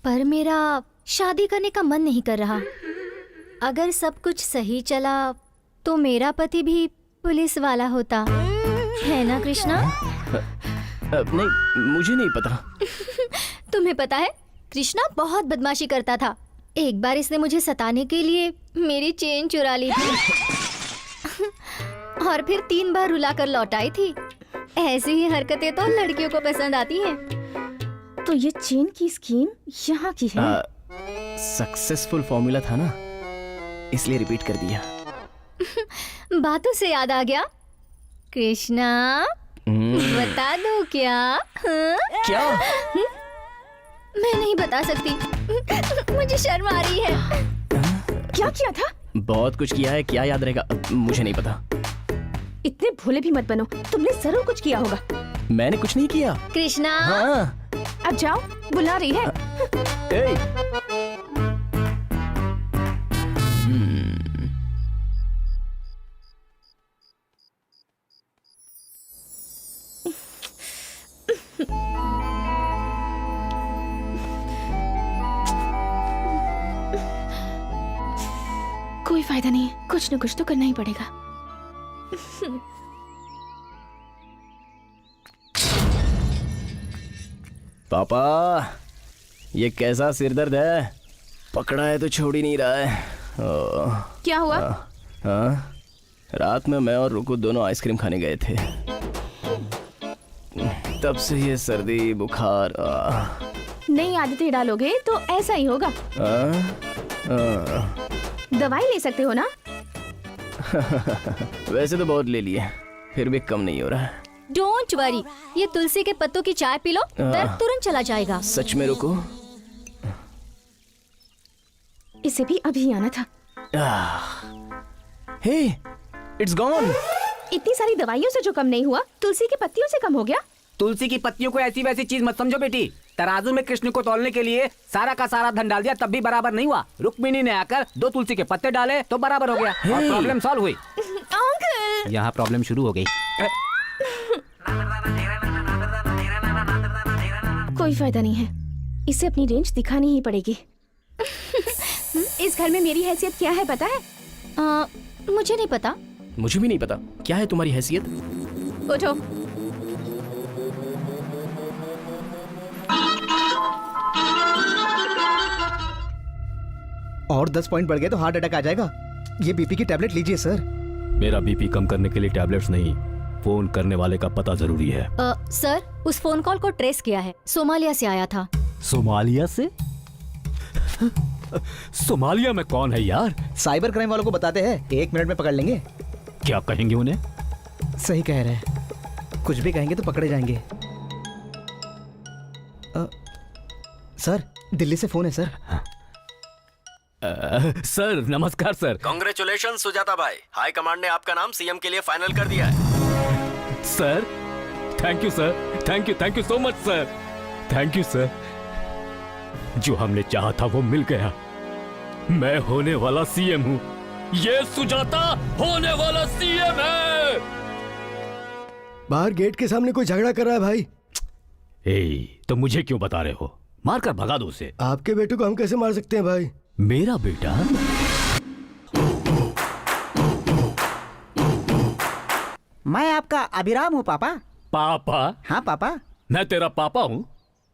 पर मेरा शादी करने का मन नहीं कर रहा। अगर सब कुछ सही चला तो मेरा पति भी पुलिस वाला होता, है ना कृष्णा? नहीं, मुझे नहीं पता। तुम्हें पता है, कृष्णा बहुत बदमाशी करता था। एक बार इसने मुझे सताने के लिए मेरी चेन चुरा ली थी और फिर 3 बार रुला कर लौटाई थी। ऐसी ही हरकतें तो लड़कियों को पसंद आती हैं। तो ये चेन की स्कीम यहाँ की है? सक्सेसफुल फॉर्मूला था ना, इसलिए रिपीट कर दिया। बातों से याद आ गया, कृष्णा बता दो क्या? हाँ? क्या? मैं नहीं बता सकती, मुझे शर्म आ रही है। क्या किया था? बहुत कुछ किया है, क्या याद रहेगा? मुझे नहीं पता। इतने भोले भी मत बनो, तुमने जरूर कुछ किया होगा। मैंने कुछ नहीं किया। कृष्णा हाँ। अब जाओ, बुला रही है। कोई फायदा नहीं, कुछ न कुछ तो करना ही पड़ेगा। पापा, ये कैसा सिरदर्द है? पकड़ा है तो छोड़ ही नहीं रहा है। क्या हुआ? हाँ, रात में मैं और रुकू दोनों आइसक्रीम खाने गए थे, तब से ये सर्दी बुखार। नई आदतें डालोगे तो ऐसा ही होगा। दवाई ले सकते हो ना? वैसे तो बहुत ले लिए, फिर भी कम नहीं हो रहा है। डोंट वरी, ये तुलसी के पत्तों की चाय पी लो, दर्द तुरंत चला जाएगा। सच में रुको? इसे भी अभी आना था। हे, इट्स गॉन। इतनी सारी दवाइयों से जो कम नहीं हुआ, तुलसी की पत्तियों से कम हो गया। तुलसी की पत्तियों को ऐसी वैसी चीज मत समझो बेटी। तराजू में कृष्ण को तौलने के लिए सारा का सारा धन डाल दिया, तब भी बराबर नहीं हुआ। रुक्मिणी ने आकर 2 तुलसी के पत्ते डाले तो बराबर हो गया और प्रॉब्लम सॉल्व हुई। अंकल, यहाँ प्रॉब्लम शुरू हो गई। कोई फायदा नहीं है, इसे अपनी रेंज दिखानी ही पड़ेगी। इस घर में मेरी हैसियत क्या है पता है? मुझे नहीं पता। मुझे भी नहीं पता। क्या है तुम्हारी हैसियत? उठो। और 10 पॉइंट बढ़ गए तो हार्ट अटैक आ जाएगा। ये बीपी की टैबलेट लीजिए सर। मेरा बीपी कम करने के लिए टैबलेट्स नहीं, फोन करने वाले का पता जरूरी है। सर, उस फोन कॉल को ट्रेस किया है, सोमालिया से आया था। सोमालिया से? सोमालिया में कौन है यार? साइबर क्राइम वालों को बताते हैं, 1 मिनट में पकड़ लेंगे। क्या कहेंगे उन्हें? सही कह रहे हैं, कुछ भी कहेंगे तो पकड़े जाएंगे। सर, दिल्ली से फोन है सर। सर नमस्कार सर। कांग्रेचुलेशन सुजाता भाई, हाई कमांड ने आपका नाम सीएम के लिए फाइनल कर दिया है। Sir thank you sir, thank you so much sir, thank you sir. जो हमने चाहा था वो मिल गया। मैं होने वाला सीएम हूँ, ये सुजाता होने वाला सीएम है। बाहर गेट के सामने कोई झगड़ा कर रहा है भाई। तो मुझे क्यों बता रहे हो? मारकर भगा दो उसे। आपके बेटे को हम कैसे मार सकते हैं भाई? मेरा बेटा? मैं आपका अभिराम हूँ पापा। पापा? हाँ पापा। मैं तेरा पापा हूँ?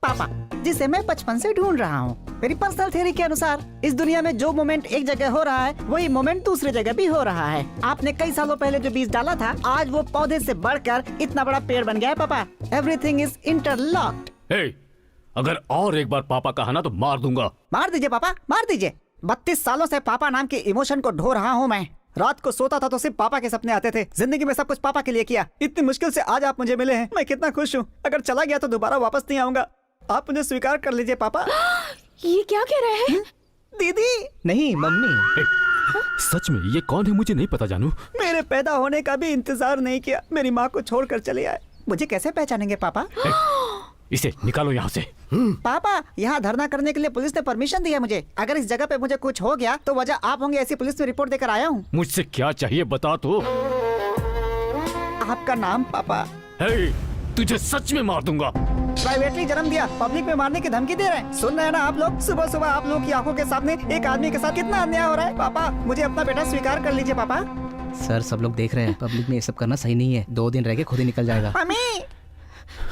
पापा, जिसे मैं बचपन से ढूंढ रहा हूँ। मेरी पर्सनल थ्योरी के अनुसार इस दुनिया में जो मोमेंट एक जगह हो रहा है, वही मोमेंट दूसरी जगह भी हो रहा है। आपने कई सालों पहले जो बीज डाला था, आज वो पौधे से बढ़कर इतना बड़ा पेड़ बन गया है पापा। Everything is interlocked. अगर और एक बार पापा कहा ना तो मार दूंगा। मार दीजिए पापा, मार दीजिए। 32 सालों से पापा नाम के इमोशन को ढो रहा हूँ मैं। रात को सोता था तो सिर्फ पापा के सपने आते थे। जिंदगी में सब कुछ पापा के लिए किया। इतनी मुश्किल से आज आप मुझे मिले हैं, मैं कितना खुश हूँ। अगर चला गया तो दोबारा वापस नहीं आऊंगा। आप मुझे स्वीकार कर लीजिए पापा। ये क्या कह रहे हैं? दीदी? नहीं मम्मी। सच में ये कौन है मुझे नहीं पता जानू। मेरे पैदा होने का भी इंतजार नहीं किया, मेरी माँ को छोड़कर चले आए। मुझे कैसे पहचानेंगे पापा? इसे निकालो यहाँ से। पापा, यहाँ धरना करने के लिए पुलिस ने परमिशन दी है मुझे। अगर इस जगह पे मुझे कुछ हो गया तो वजह आप होंगे, ऐसी पुलिस में रिपोर्ट देकर आया हूँ। मुझसे क्या चाहिए बता तो। आपका नाम पापा। तुझे सच में मार दूंगा। प्राइवेटली जन्म दिया, पब्लिक में मारने की धमकी दे रहे हैं। सुन रहे हैं ना आप लोग? सुबह सुबह आप लोग की आंखों के सामने एक आदमी के साथ कितना अन्याय हो रहा है। पापा, मुझे अपना बेटा स्वीकार कर लीजिए पापा। सर, सब लोग देख रहे हैं, पब्लिक में ये सब करना सही नहीं है। 2 दिन रह के खुद ही निकल जाएगा। मम्मी,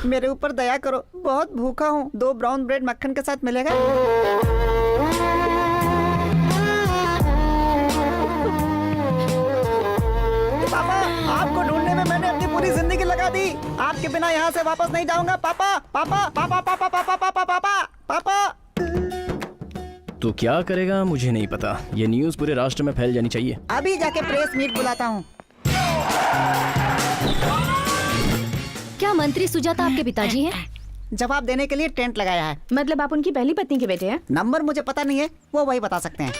मेरे ऊपर दया करो, बहुत भूखा हूँ। 2 ब्राउन ब्रेड मक्खन के साथ मिलेगा? पापा, आपको ढूंढने में मैंने अपनी पूरी जिंदगी लगा दी। आपके बिना यहाँ से वापस नहीं जाऊंगा। पापा पापा पापा पापा पापा पापा पापा पापा। तू क्या करेगा मुझे नहीं पता। ये न्यूज़ पूरे राष्ट्र में फैल जानी चाहिए। अभी जाके प्रेस मीट बुलाता हूँ। क्या मंत्री सुजाता आपके पिताजी हैं? जवाब देने के लिए टेंट लगाया है। मतलब आप उनकी पहली पत्नी के बेटे हैं? नंबर मुझे पता नहीं है, वो वही बता सकते हैं।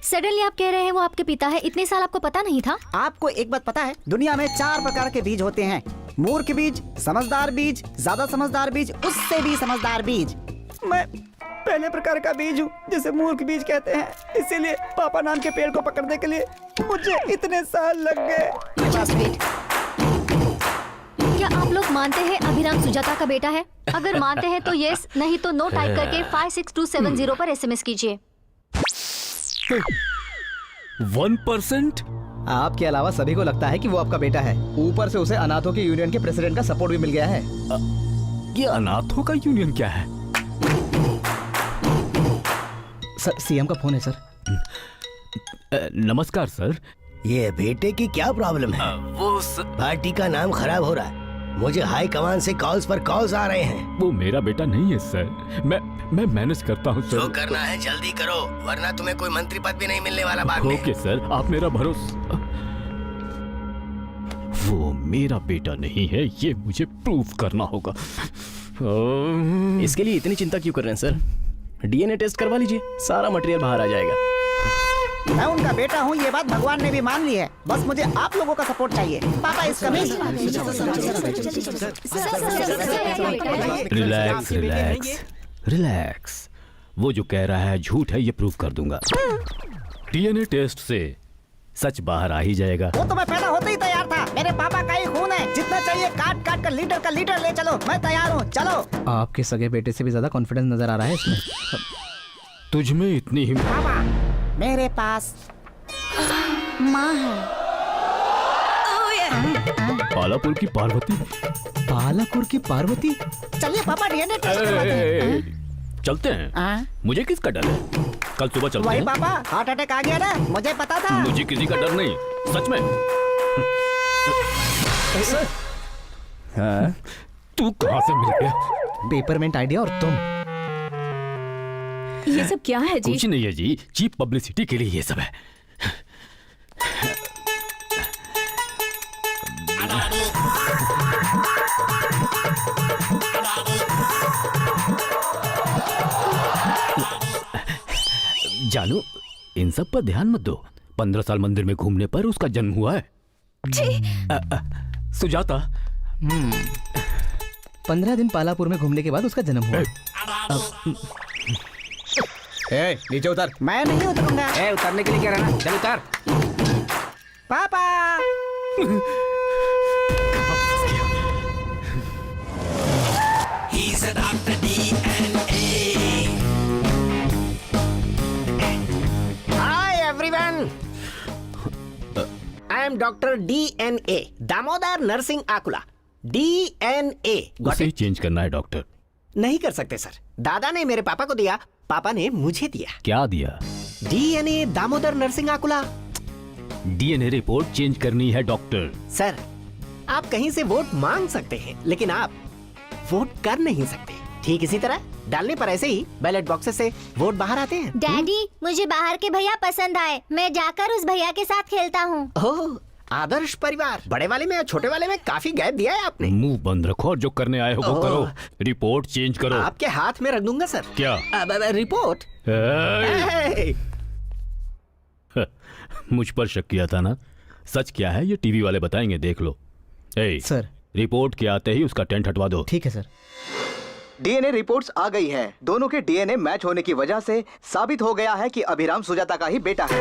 सडनली आप कह रहे हैं वो आपके पिता है? इतने साल आपको पता नहीं था? आपको एक बात पता है, दुनिया में 4 प्रकार के बीज होते हैं। मूर्ख बीज, समझदार बीज, ज्यादा समझदार बीज, उससे भी समझदार बीज। मैं पहले प्रकार का बीज हूँ, जिसे मूर्ख बीज कहते हैं। इसीलिए पापा नाम के पेड़ को पकड़ने के लिए मुझे इतने साल लग गए। क्या आप लोग मानते हैं अभिराम सुजाता का बेटा है? अगर मानते हैं तो यस, नहीं तो नो टाइप करके 56270 पर SMS कीजिए। 1%? आपके अलावा सभी को लगता है कि वो आपका बेटा है। ऊपर से उसे अनाथों की यूनियन के प्रेसिडेंट का सपोर्ट भी मिल गया है। ये अनाथों का यूनियन क्या है? सर, सीएम का फोन है सर। नमस्कार सर। ये बेटे की क्या प्रॉब्लम है? पार्टी का नाम खराब हो रहा है। मुझे हाई कमान से कॉल्स पर कॉल्स आ रहे हैं। वो मेरा बेटा नहीं है सर। मैं मैनेज करता हूँ सर। जो करना है जल्दी करो, वरना तुम्हें कोई मंत्री पद भी नहीं मिलने वाला बाद में। ओके सर, आप मेरा भरोसा। वो मेरा बेटा नहीं है, ये मुझे प्रूव करना होगा। इसके लिए इतनी चिंता क्यों कर रहे हैं सर? डीएनए टेस्ट करवा लीजिए, सारा मटेरियल बाहर आ जाएगा। मैं उनका बेटा हूँ, ये बात भगवान ने भी मान ली है। बस मुझे आप लोगों का सपोर्ट चाहिए। पापा इसका रिलैक्स रिलैक्स रिलैक्स। वो जो कह रहा है झूठ है, ये प्रूव कर दूंगा। डीएनए टेस्ट से सच बाहर आ ही जाएगा। वो तो मैं पैदा होते ही तैयार था। मेरे पापा का ही खून है। जितना चाहिए काट काट कर लीटर का लीटर ले चलो, मैं तैयार हूँ। चलो। आपके सगे बेटे से भी ज्यादा कॉन्फिडेंस नजर आ रहा है इसमें। तुझ में इतनी हिम्मत? पापा, मेरे पास माँ है। पालापुर की पार्वती। पालापुर की पार्वती? चलिए पापा, डीएनए टेस्ट करवाते हैं। चलते हैं। मुझे किसका डर है? कल सुबह चलते वही हैं। पापा, हार्ट अटैक आ गया ना, मुझे पता था। मुझे किसी का डर नहीं, सच में। हाँ? तू कहाँ से मिल गया? पेपरमेंट आइडिया और तुम। ये सब क्या है जी? कुछ नहीं है जी, चीप पब्लिसिटी के लिए ये सब है। जानू, इन सब पर ध्यान मत दो। 15 साल मंदिर में घूमने पर उसका जन्म हुआ है। सुजाता। 15 दिन पालापुर में घूमने के बाद उसका जन्म हुआ। नीचे उतर। मैं नहीं उतरूंगा। उतरने के लिए क्या रहना? चल उतर। पापा। He's a Dr. DNA. Hi everyone. I am Dr. DNA, Damodar Narasimha आकुला। DNA। उसे ही चेंज करना है डॉक्टर। नहीं कर सकते सर। दादा ने मेरे पापा को दिया, पापा ने मुझे दिया। क्या दिया? DNA Damodar Narasimha आकुला। DNA report change करनी है डॉक्टर। सर, आप कहीं से वोट मांग सकते हैं, लेकिन आप वोट कर नहीं सकते। ठीक इसी तरह डालने पर ऐसे ही बैलेट बॉक्सेस से वोट बाहर आते हैं। डैडी, मुझे बाहर के भैया पसंद आए। मैं जाकर उस भैया के साथ खेलता हूँ। ओह, आदर्श परिवार। बड़े वाले में और छोटे वाले में काफी गैप दिया है आपने। मुंह बंद रखो और जो करने आए हो वो करो। रिपोर्ट चेंज करो। आपके हाथ में रख दूंगा सर। क्या? रिपोर्ट। मुझ पर शक किया था ना? सच क्या है ये टीवी वाले बताएंगे, देख लो। ए सर, रिपोर्ट के आते ही उसका टेंट हटवा दो। ठीक है सर। डीएनए रिपोर्ट्स आ गई हैं। दोनों के डीएनए मैच होने की वजह से साबित हो गया है कि अभिराम सुजाता का ही बेटा है।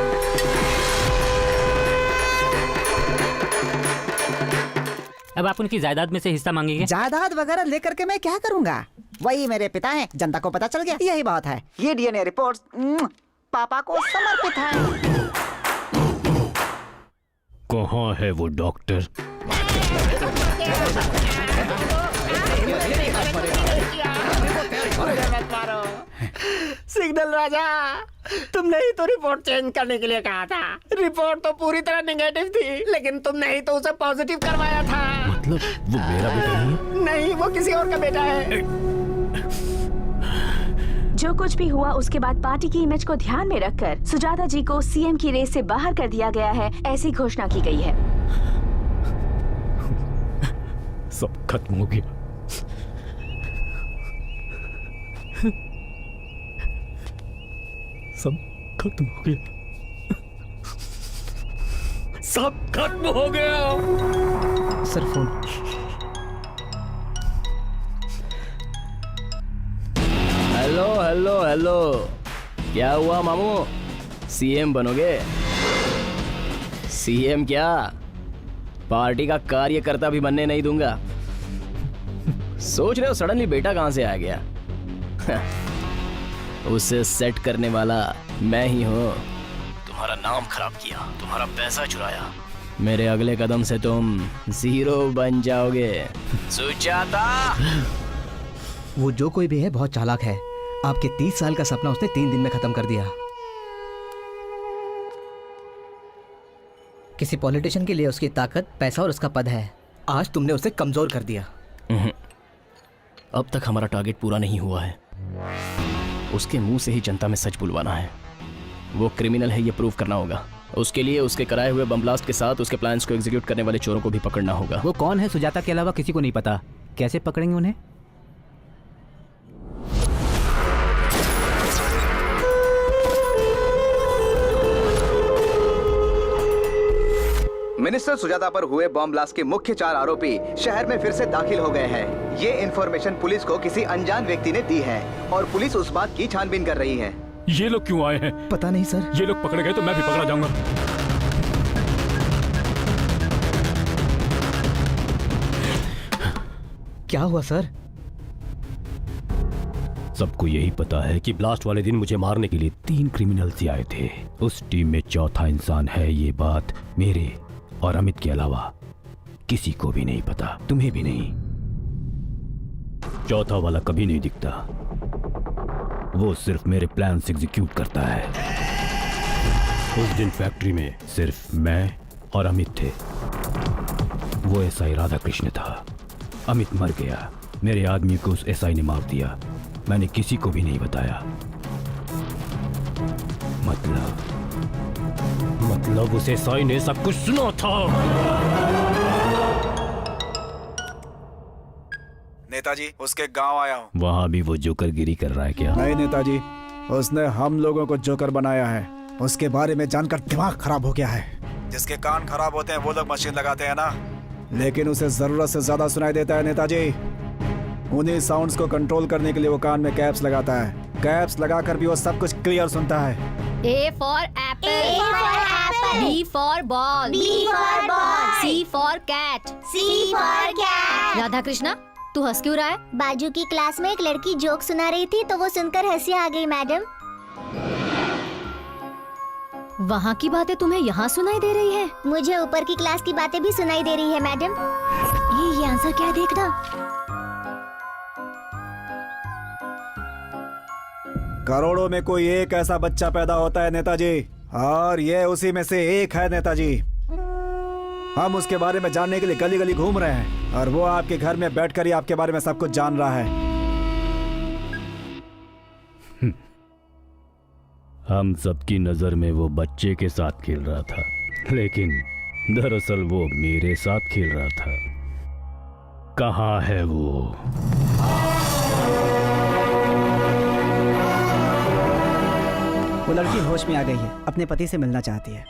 अब आप उनकी जायदाद में से हिस्सा मांगेंगे? जायदाद वगैरह लेकर के मैं क्या करूंगा? वही मेरे पिता हैं, जनता को पता चल गया, यही बात है। ये डीएनए रिपोर्ट्स पापा को समर्पित है। कहाँ है वो डॉक्टर? सिग्नल राजा, तुमने ही तो रिपोर्ट चेंज करने के लिए कहा था। रिपोर्ट तो पूरी तरह नेगेटिव थी, लेकिन तुमने ही तो उसे पॉजिटिव करवाया था। मतलब वो मेरा बेटा नहीं है? नहीं, वो किसी और का बेटा है। जो कुछ भी हुआ उसके बाद पार्टी की इमेज को ध्यान में रखकर सुजाता जी को सीएम की रेस से बाहर कर दिया गया है, ऐसी घोषणा की गई है। सब खत्म हो गया। सब खत्म हो गया। सब खत्म हो गया। Sir phone. Hello hello hello, क्या हुआ मामू? सीएम बनोगे? सीएम क्या, पार्टी का कार्यकर्ता भी बनने नहीं दूंगा। सोच रहे हो सडनली बेटा कहां से आ गया? उसे सेट करने वाला मैं ही हूँ। तुम्हारा नाम खराब किया, तुम्हारा पैसा चुराया, मेरे अगले कदम से तुम जीरो बन जाओगे। सुजाता! वो जो कोई भी है बहुत चालाक है। आपके 30 साल का सपना उसने 3 दिन में खत्म कर दिया। किसी पॉलिटिशियन के लिए उसकी ताकत, पैसा और उसका पद है। आज तुमने उसे कमजोर कर दिया। अब तक हमारा टारगेट पूरा नहीं हुआ है। उसके मुंह से ही जनता में सच बुलवाना है। वो क्रिमिनल है ये प्रूव करना होगा। उसके लिए उसके कराए हुए बम ब्लास्ट के साथ उसके प्लान्स को एग्जीक्यूट करने वाले चोरों को भी पकड़ना होगा। वो कौन है सुजाता के अलावा किसी को नहीं पता। कैसे पकड़ेंगे उन्हें? मिनिस्टर सुजाता पर हुए बॉम्ब ब्लास्ट के मुख्य 4 आरोपी शहर में फिर से दाखिल हो गए हैं। ये इन्फॉर्मेशन पुलिस को किसी अनजान व्यक्ति ने दी है और पुलिस उस बात की छानबीन कर रही है। ये लोग क्यों आए हैं? पता नहीं सर। ये लोग पकड़े गए तो मैं भी पकड़ा जाऊंगा। क्या हुआ सर? सबको यही पता है कि ब्लास्ट वाले दिन मुझे मारने के लिए 3 क्रिमिनल्स आए थे। उस टीम में चौथा इंसान है, ये बात मेरे और अमित के अलावा किसी को भी नहीं पता, तुम्हें भी नहीं। चौथा वाला कभी नहीं दिखता, वो सिर्फ मेरे प्लान से एग्जीक्यूट करता है। उस दिन फैक्ट्री में सिर्फ मैं और अमित थे। वो एसआई राधा कृष्ण था। अमित मर गया, मेरे आदमी को उस एसआई ने मार दिया। मैंने किसी को भी नहीं बताया। मतलब उस एसआई ने सब कुछ सुना था। नेताजी, उसके गांव आया हूँ। वहाँ भी वो जोकरगिरी कर रहा है क्या? नहीं नेताजी, उसने हम लोगों को जोकर बनाया है। उसके बारे में जानकर दिमाग खराब हो गया है। जिसके कान खराब होते हैं वो लोग मशीन लगाते हैं ना, लेकिन उसे जरूरत से ज्यादा सुनाई देता है नेताजी। उन्हीं साउंड्स को कंट्रोल करने के लिए वो कान में कैप्स लगाता है। कैप्स लगाकर भी वो सब कुछ क्लियर सुनता है। A for apple, B for ball, C for cat, Radha Krishna, तू हंस क्यों रहा है? बाजू की क्लास में एक लड़की जोक सुना रही थी तो वो सुनकर हंसी आ गई मैडम। वहाँ की बातें तुम्हें यहाँ सुनाई दे रही है? मुझे ऊपर की क्लास की बातें भी सुनाई दे रही है मैडम। ये आंसर क्या है देखना। करोड़ों में कोई एक ऐसा बच्चा पैदा होता है नेताजी, और ये उसी में से एक है नेताजी। हम उसके बारे में जानने के लिए गली गली घूम रहे हैं और वो आपके घर में बैठकर ही आपके बारे में सब कुछ जान रहा है। हम सबकी नजर में वो बच्चे के साथ खेल रहा था, लेकिन दरअसल वो मेरे साथ खेल रहा था। कहाँ है वो? वो लड़की होश में आ गई है, अपने पति से मिलना चाहती है।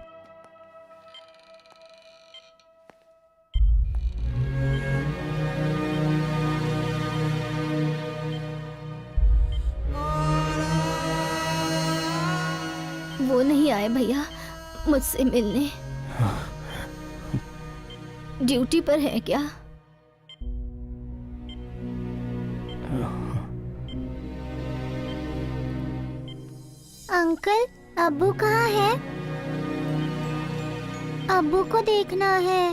आए भैया मुझसे मिलने। ड्यूटी पर है क्या? अंकल, अब्बू कहाँ है? अब्बू को देखना है।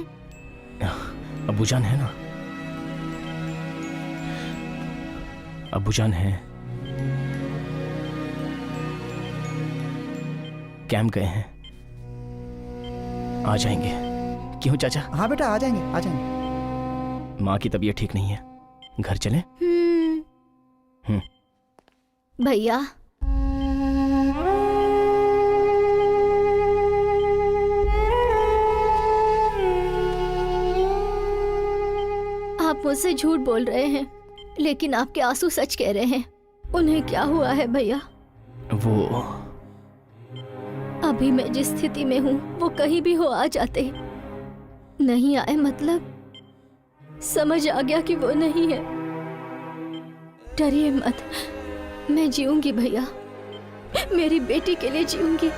अब्बूजान है ना? अब्बूजान है, कैंप गए हैं, आ जाएंगे। क्यों चाचा? हाँ बेटा, आ जाएंगे आ जाएंगे। माँ की तबीयत ठीक नहीं है, घर चले? भैया आप मुझसे झूठ बोल रहे हैं, लेकिन आपके आंसू सच कह रहे हैं। उन्हें क्या हुआ है भैया? वो अभी मैं जिस स्थिति में हूँ वो कहीं भी हो आ जाते। नहीं आए मतलब समझ आ गया कि वो नहीं है। डरिए मत, मैं जीऊंगी भैया, मेरी बेटी के लिए जीऊंगी।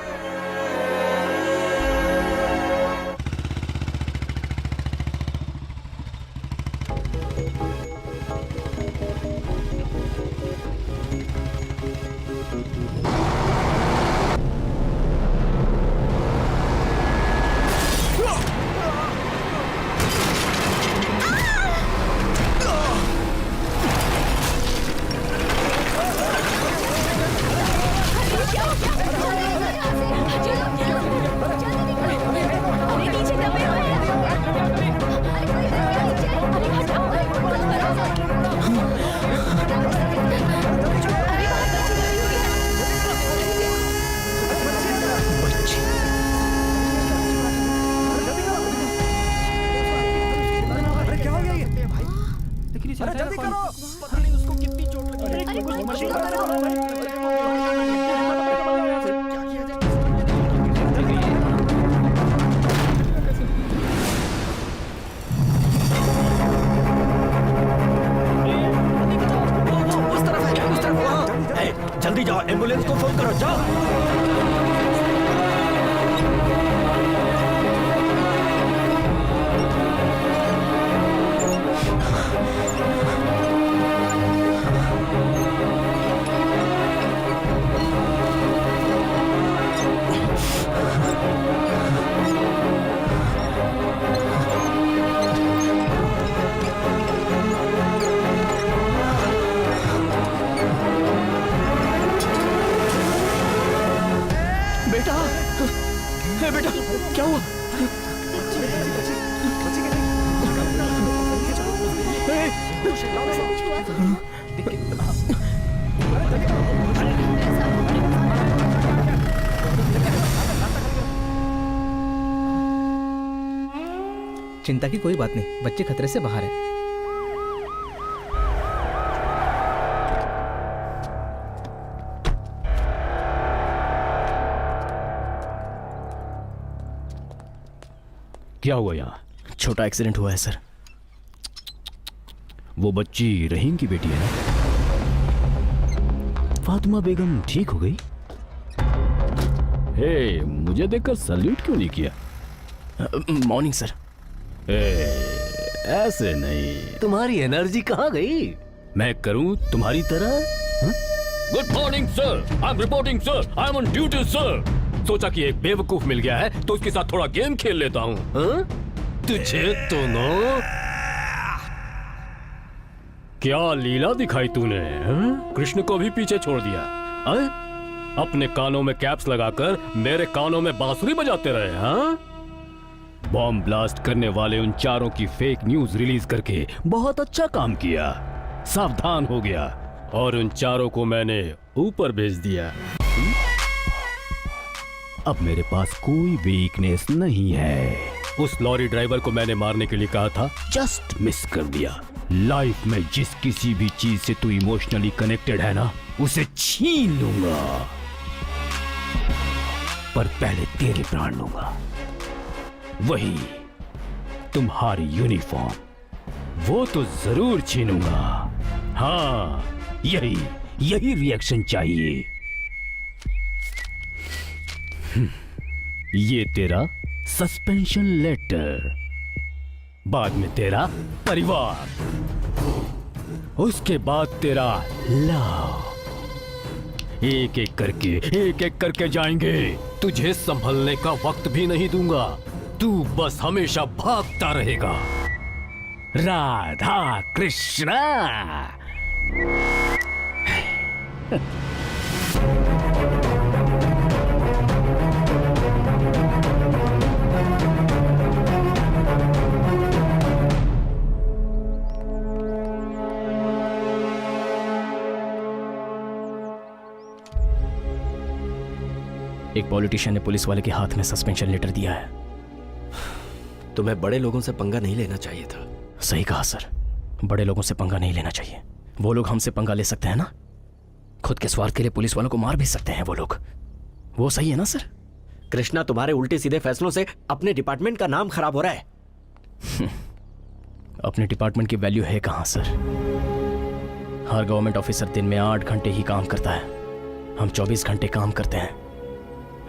जल्दी जाओ, एम्बुलेंस को फोन करो, जाओ। बेटा क्या हुआ? चिंता की कोई बात नहीं, बच्चे खतरे से बाहर है। क्या हुआ यहाँ? छोटा एक्सीडेंट हुआ है सर। वो बच्ची रहीम की बेटी है ना? फातिमा बेगम ठीक हो गई? हे, मुझे देखकर सल्यूट क्यों नहीं किया? Morning sir. ऐसे नहीं। तुम्हारी एनर्जी कहाँ गई? मैं करूं तुम्हारी तरह? Good morning sir, I am reporting sir, I am on duty sir. सोचा कि एक बेवकूफ मिल गया है तो उसके साथ थोड़ा गेम खेल लेता हूं। तुझे तो नो क्या लीला दिखाई तूने? कृष्ण को भी पीछे छोड़ दिया। अपने कानों में कैप्स लगाकर मेरे कानों में बांसुरी बजाते रहे। बॉम्ब ब्लास्ट करने वाले उन चारों की फेक न्यूज रिलीज करके बहुत अच्छा काम किया। सावधान हो गया और उन चारों को मैंने ऊपर भेज दिया। अब मेरे पास कोई वीकनेस नहीं है। उस लॉरी ड्राइवर को मैंने मारने के लिए कहा था, जस्ट मिस कर दिया। लाइफ में जिस किसी भी चीज से तू इमोशनली कनेक्टेड है ना, उसे छीन लूंगा, पर पहले तेरे प्राण लूंगा। वही तुम्हारी यूनिफॉर्म, वो तो जरूर छीनूंगा। हाँ, यही रिएक्शन चाहिए। ये तेरा सस्पेंशन लेटर, बाद में तेरा परिवार, उसके बाद तेरा लव। एक एक करके जाएंगे। तुझे संभलने का वक्त भी नहीं दूंगा। तू बस हमेशा भागता रहेगा। राधा कृष्णा। एक पॉलिटिशियन ने पुलिस वाले के हाथ में सस्पेंशन लेटर दिया है। तुम्हें बड़े लोगों से पंगा नहीं लेना चाहिए था। सही कहा सर, बड़े लोगों से पंगा नहीं लेना चाहिए। वो लोग हमसे पंगा ले सकते हैं ना, खुद के स्वार्थ के लिए पुलिस वालों को मार भी सकते हैं वो लोग। वो सही है ना सर? कृष्णा, तुम्हारे उल्टे सीधे फैसलों से अपने डिपार्टमेंट का नाम खराब हो रहा है। अपने डिपार्टमेंट की वैल्यू है कहां सर? हर गवर्नमेंट ऑफिसर दिन में 8 घंटे ही काम करता है, हम 24 घंटे काम करते हैं।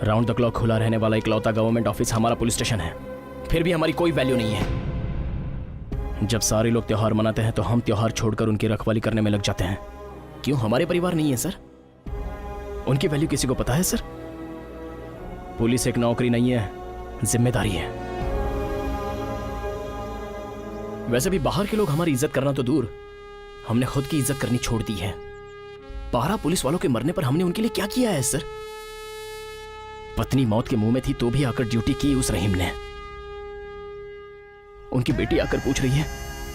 राउंड द क्लॉक खुला रहने वाला इकलौता गवर्नमेंट ऑफिस हमारा पुलिस स्टेशन है, फिर भी हमारी कोई वैल्यू नहीं है। जब सारे लोग त्योहार मनाते हैं तो हम त्योहार छोड़कर उनकी रखवाली करने में लग जाते हैं। क्यों? हमारे परिवार नहीं है सर? उनकी वैल्यू किसी को पता है सर? पुलिस एक नौकरी नहीं है, जिम्मेदारी है। वैसे भी बाहर के लोग हमारी इज्जत करना तो दूर, हमने खुद की इज्जत करनी छोड़ दी है। 12 पुलिस वालों के मरने पर हमने उनके लिए क्या किया है सर? पत्नी मौत के मुंह में थी तो भी आकर ड्यूटी की उस रहीम ने। उनकी बेटी आकर पूछ रही है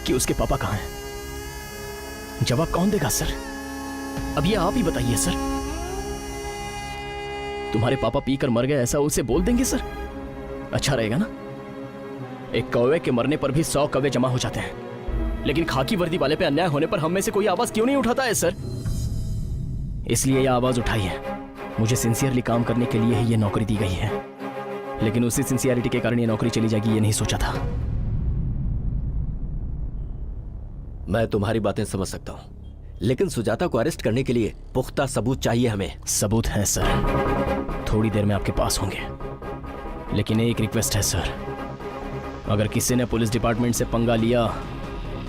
कि उसके पापा कहां हैं। जवाब कौन देगा सर? अब ये आप ही बताइए सर। तुम्हारे पापा पीकर मर गए ऐसा उसे बोल देंगे सर? अच्छा रहेगा ना? एक कौवे के मरने पर भी 100 कौवे जमा हो जाते हैं, लेकिन खाकी वर्दी वाले पे अन्याय होने पर हम में से कोई आवाज क्यों नहीं उठाता है सर? इसलिए यह आवाज उठाई है। मुझे सिंसियरली काम करने के लिए ही यह नौकरी दी गई है, लेकिन उसी सिंसियरिटी के कारण यह नौकरी चली जाएगी ये नहीं सोचा था। मैं तुम्हारी बातें समझ सकता हूं, लेकिन सुजाता को अरेस्ट करने के लिए पुख्ता सबूत चाहिए हमें। सबूत है सर, थोड़ी देर में आपके पास होंगे, लेकिन एक रिक्वेस्ट है सर। अगर किसी ने पुलिस डिपार्टमेंट से पंगा लिया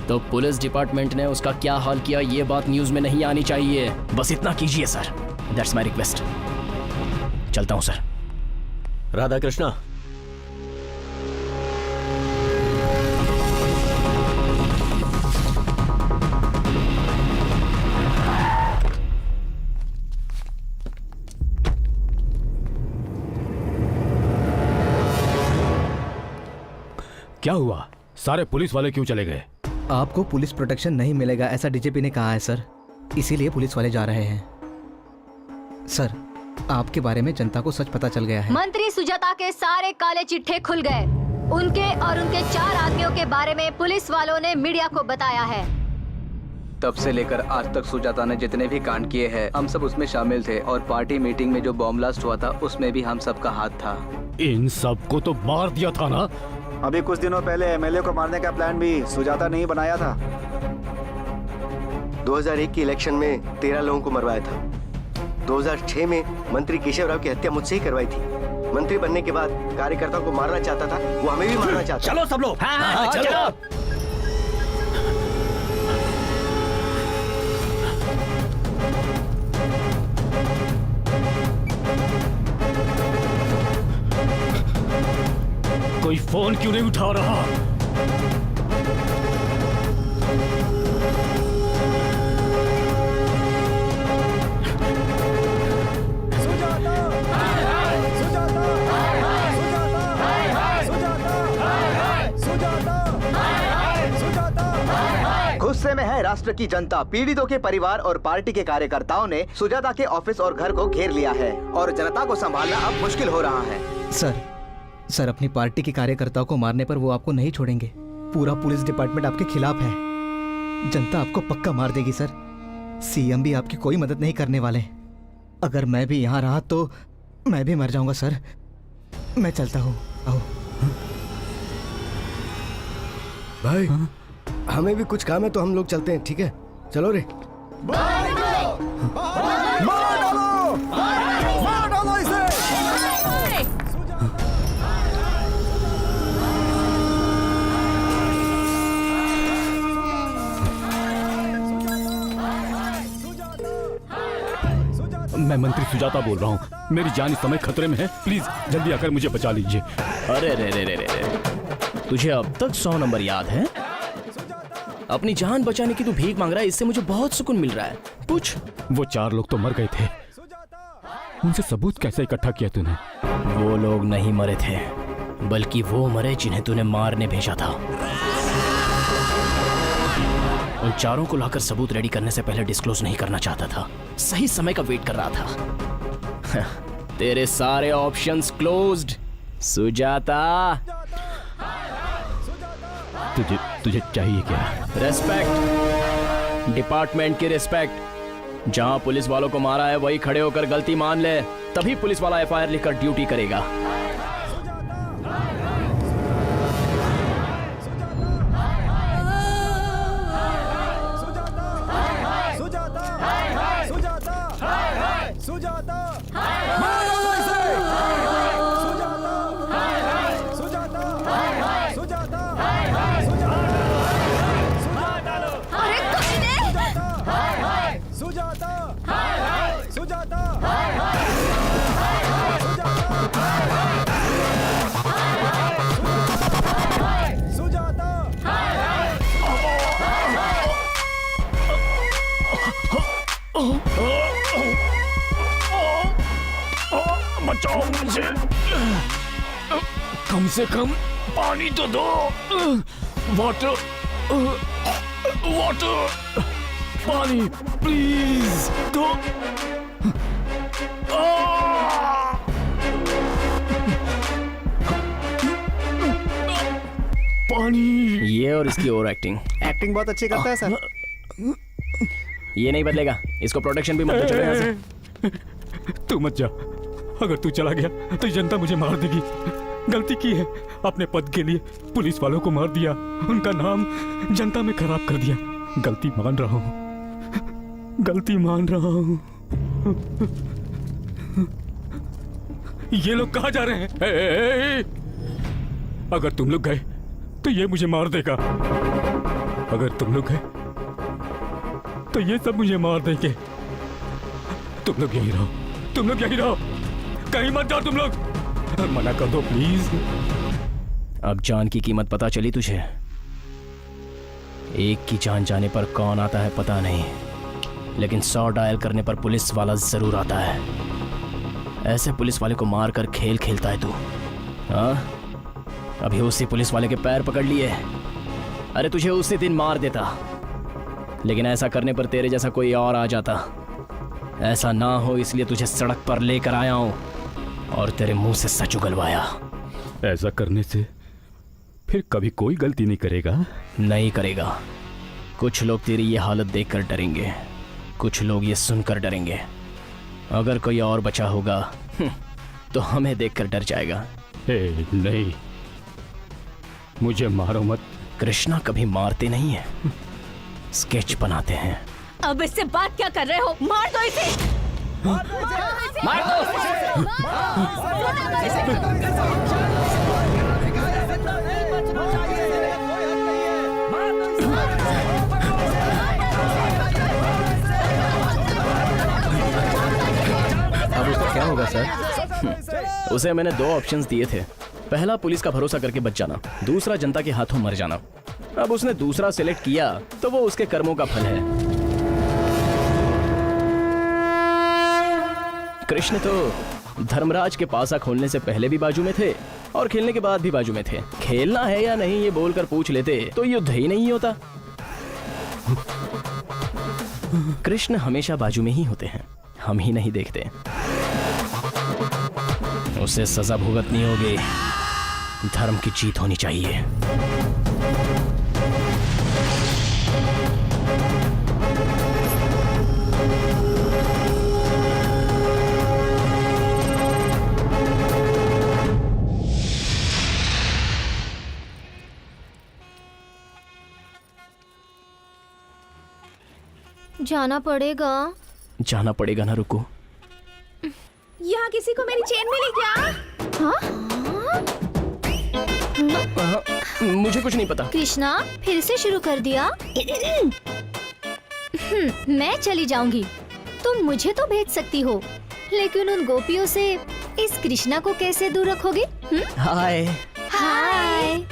तो पुलिस डिपार्टमेंट ने उसका क्या हाल किया ये बात न्यूज में नहीं आनी चाहिए। बस इतना कीजिए सर, दैट्स माय रिक्वेस्ट। चलता हूं सर। राधा कृष्णा, क्या हुआ? सारे पुलिस वाले क्यों चले गए? आपको पुलिस प्रोटेक्शन नहीं मिलेगा ऐसा डीजीपी ने कहा है सर, इसीलिए पुलिस वाले जा रहे हैं। सर, आपके बारे में जनता को सच पता चल गया है। मंत्री सुजाता के सारे काले चिट्ठे खुल गए। उनके और उनके 4 आदमियों के बारे में पुलिस वालों ने मीडिया को बताया है। तब से लेकर आज तक सुजाता ने जितने भी कांड किए हैं हम सब उसमें शामिल थे, और पार्टी मीटिंग में जो बॉम्ब ब्लास्ट हुआ था उसमें भी हम सबका हाथ था। इन सबको तो मार दिया था ना? अभी कुछ दिनों पहले एमएलए को मारने का प्लान भी सुजाता ने ही बनाया था। 2001 की इलेक्शन में 13 लोगों को मरवाया था। 2006 में मंत्री केशव राव की हत्या मुझसे ही करवाई थी। मंत्री बनने के बाद कार्यकर्ताओं को मारना चाहता था, वो हमें भी मारना चाहता। चलो सब लोग। हाँ, चलो। कोई फोन क्यों नहीं उठा रहा? गुस्से में है राष्ट्र की जनता। पीड़ितों के परिवार और पार्टी के कार्यकर्ताओं ने सुजाता के ऑफिस और घर को घेर लिया है और जनता को संभालना अब मुश्किल हो रहा है। सर अपनी पार्टी के कार्यकर्ताओं को मारने पर वो आपको नहीं छोड़ेंगे। पूरा पुलिस डिपार्टमेंट आपके खिलाफ है। जनता आपको पक्का मार देगी सर। सीएम भी आपकी कोई मदद नहीं करने वाले। अगर मैं भी यहाँ रहा तो मैं भी मर जाऊंगा सर। मैं चलता हूँ। आओ भाई, हमें भी कुछ काम है तो हम लोग चलते हैं, ठीक है? चलो रे। मार डालो इसे। मैं मंत्री सुजाता बोल रहा हूँ। मेरी जान इस समय खतरे में है। प्लीज जल्दी आकर मुझे बचा लीजिए। अरे रे रे रे रे रे, तुझे अब तक 100 नंबर याद है? अपनी जान बचाने की तू भीख मांग रहा है, इससे मुझे बहुत सुकून मिल रहा है। पूछ। वो 4 लोग तो मर गए थे, उनसे सबूत कैसे इकट्ठा किया तूने? वो लोग नहीं मरे थे, बल्कि वो मरे जिन्हें तूने मारने भेजा था। उन चारों को लाकर सबूत रेडी करने से पहले डिस्क्लोज नहीं करना चाहता था। सही समय का वेट कर रहा था। तेरे सारे ऑप्शंस क्लोज्ड सुजाता। तुझे चाहिए क्या? रेस्पेक्ट, डिपार्टमेंट की रेस्पेक्ट। जहां पुलिस वालों को मारा है वही खड़े होकर गलती मान ले, तभी पुलिस वाला एफआईआर लिखकर ड्यूटी करेगा। बचाओ मुझे, कम से कम पानी तो दो। वाटर, वाटर, पानी प्लीज दो। पानी। ये और इसकी ओवर एक्टिंग। एक्टिंग बहुत अच्छी करता है सर। ये नहीं बदलेगा, इसको प्रोटेक्शन भी मत दो। चलो यहाँ से। तू मत जा, अगर तू चला गया तो जनता मुझे मार देगी। गलती की है, अपने पद के लिए पुलिस वालों को मार दिया, उनका नाम जनता में खराब कर दिया। गलती मान रहा हूँ, गलती मान रहा हूँ। ये लोग कहाँ जा रहे हैं? अगर तुम लोग गए तो ये मुझे मार देगा। अगर तुम लोग गए तो ये सब मुझे मार देंगे। तुम लोग यही रहो, तुम लोग यही रहो, कहीं मत जाओ तुम लोग। मना कर दो प्लीज। अब जान की कीमत पता चली तुझे। एक की जान जाने पर कौन आता है पता नहीं, लेकिन 100 डायल करने पर पुलिस वाला जरूर आता है। ऐसे पुलिस वाले को मार कर खेल खेलता है तू। हाँ, अभी उसी पुलिस वाले के पैर पकड़ लिए। अरे तुझे उसी दिन मार देता, लेकिन ऐसा करने पर तेरे जैसा कोई और आ जाता। ऐसा ना हो इसलिए तुझे सड़क पर लेकर आया हूं और तेरे मुंह से सच उगलवाया। ऐसा करने से फिर कभी कोई गलती नहीं करेगा? नहीं करेगा। कुछ लोग तेरी ये हालत देखकर डरेंगे, कुछ लोग ये सुनकर डरेंगे। अगर कोई और बचा होगा तो हमें देखकर डर जाएगा। नहीं, मुझे मारो मत। कृष्णा कभी मारते नहीं है, स्केच बनाते हैं। अब इससे बात क्या कर रहे हो? मार दो इसे। मार दो। अब उसका क्या होगा सर? उसे मैंने 2 ऑप्शंस दिए थे। पहला पुलिस का भरोसा करके बच जाना, दूसरा जनता के हाथों मर जाना। अब उसने दूसरा सिलेक्ट किया तो वो उसके कर्मों का फल है। कृष्ण तो धर्मराज के पासा खोलने से पहले भी बाजू में थे और खेलने के बाद भी बाजू में थे। खेलना है या नहीं ये बोलकर पूछ लेते तो युद्ध ही नहीं होता। कृष्ण हमेशा बाजू में ही होते हैं, हम ही नहीं देखते। उसे सजा भुगतनी होगी, धर्म की जीत होनी चाहिए। जाना पड़ेगा। जाना पड़ेगा ना, रुको। यहाँ किसी को मेरी चेन मिली क्या? मुझे कुछ नहीं पता। कृष्णा फिर से शुरू कर दिया। मैं चली जाऊंगी। तुम मुझे तो भेज सकती हो, लेकिन उन गोपियों से इस कृष्णा को कैसे दूर रखोगे? हाय। हाय।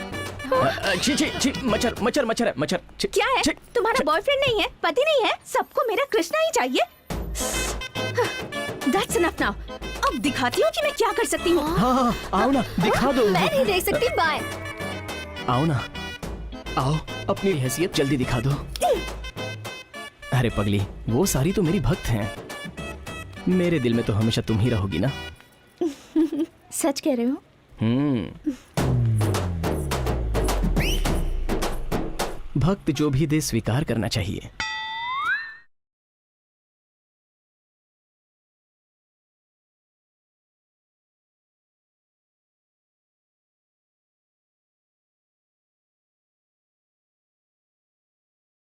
छी छी छी, मच्छर मच्छर मच्छर है, मच्छर। क्या है? तुम्हारा बॉयफ्रेंड नहीं है, पति नहीं है, सबको मेरा कृष्णा ही चाहिए। That's enough now. अब दिखाती हूँ कि मैं क्या कर सकती हूँ। हाँ, आओ ना, दिखा दो। मैं नहीं देख सकती, बाय। आओ ना, आओ, अपनी हैसियत जल्दी दिखा दो। अरे पगली, वो सारी तो मेरी भक्त हैं। मेरे दिल में तो हमेशा तुम ही रहोगी ना। सच कह रहे हो? भक्त जो भी दे स्वीकार करना चाहिए।